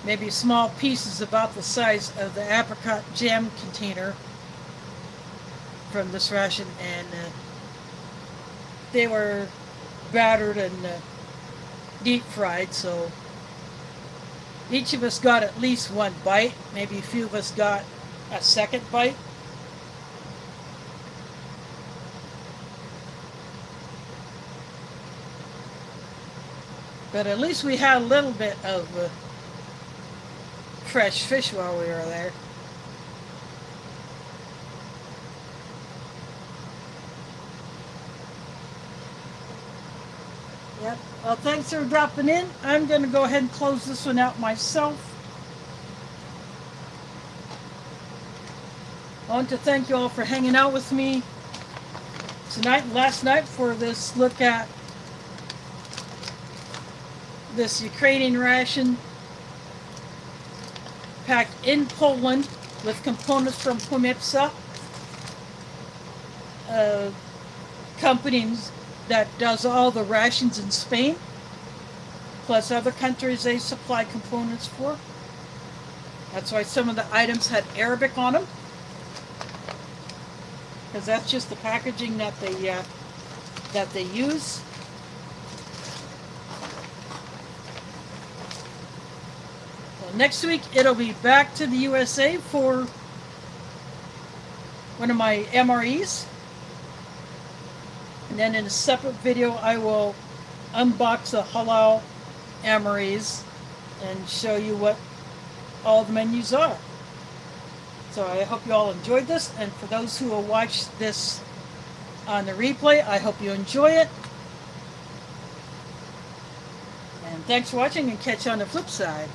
maybe small pieces about the size of the apricot jam container from this ration, and they were battered and deep fried, so each of us got at least 1 bite. Maybe a few of us got a second bite. But at least we had a little bit of fresh fish while we were there. Yep. Well, thanks for dropping in. I'm going to go ahead and close this one out myself. I want to thank you all for hanging out with me tonight and last night for this look at this Ukrainian ration packed in Poland with components from Pomipsa, companies that does all the rations in Spain, plus other countries they supply components for. That's why some of the items had Arabic on them, because that's just the packaging that they use. Well, next week it'll be back to the USA for one of my MREs. And then in a separate video, I will unbox the halal MREs and show you what all the menus are. So I hope you all enjoyed this. And for those who will watch this on the replay, I hope you enjoy it. And thanks for watching, and catch you on the flip side.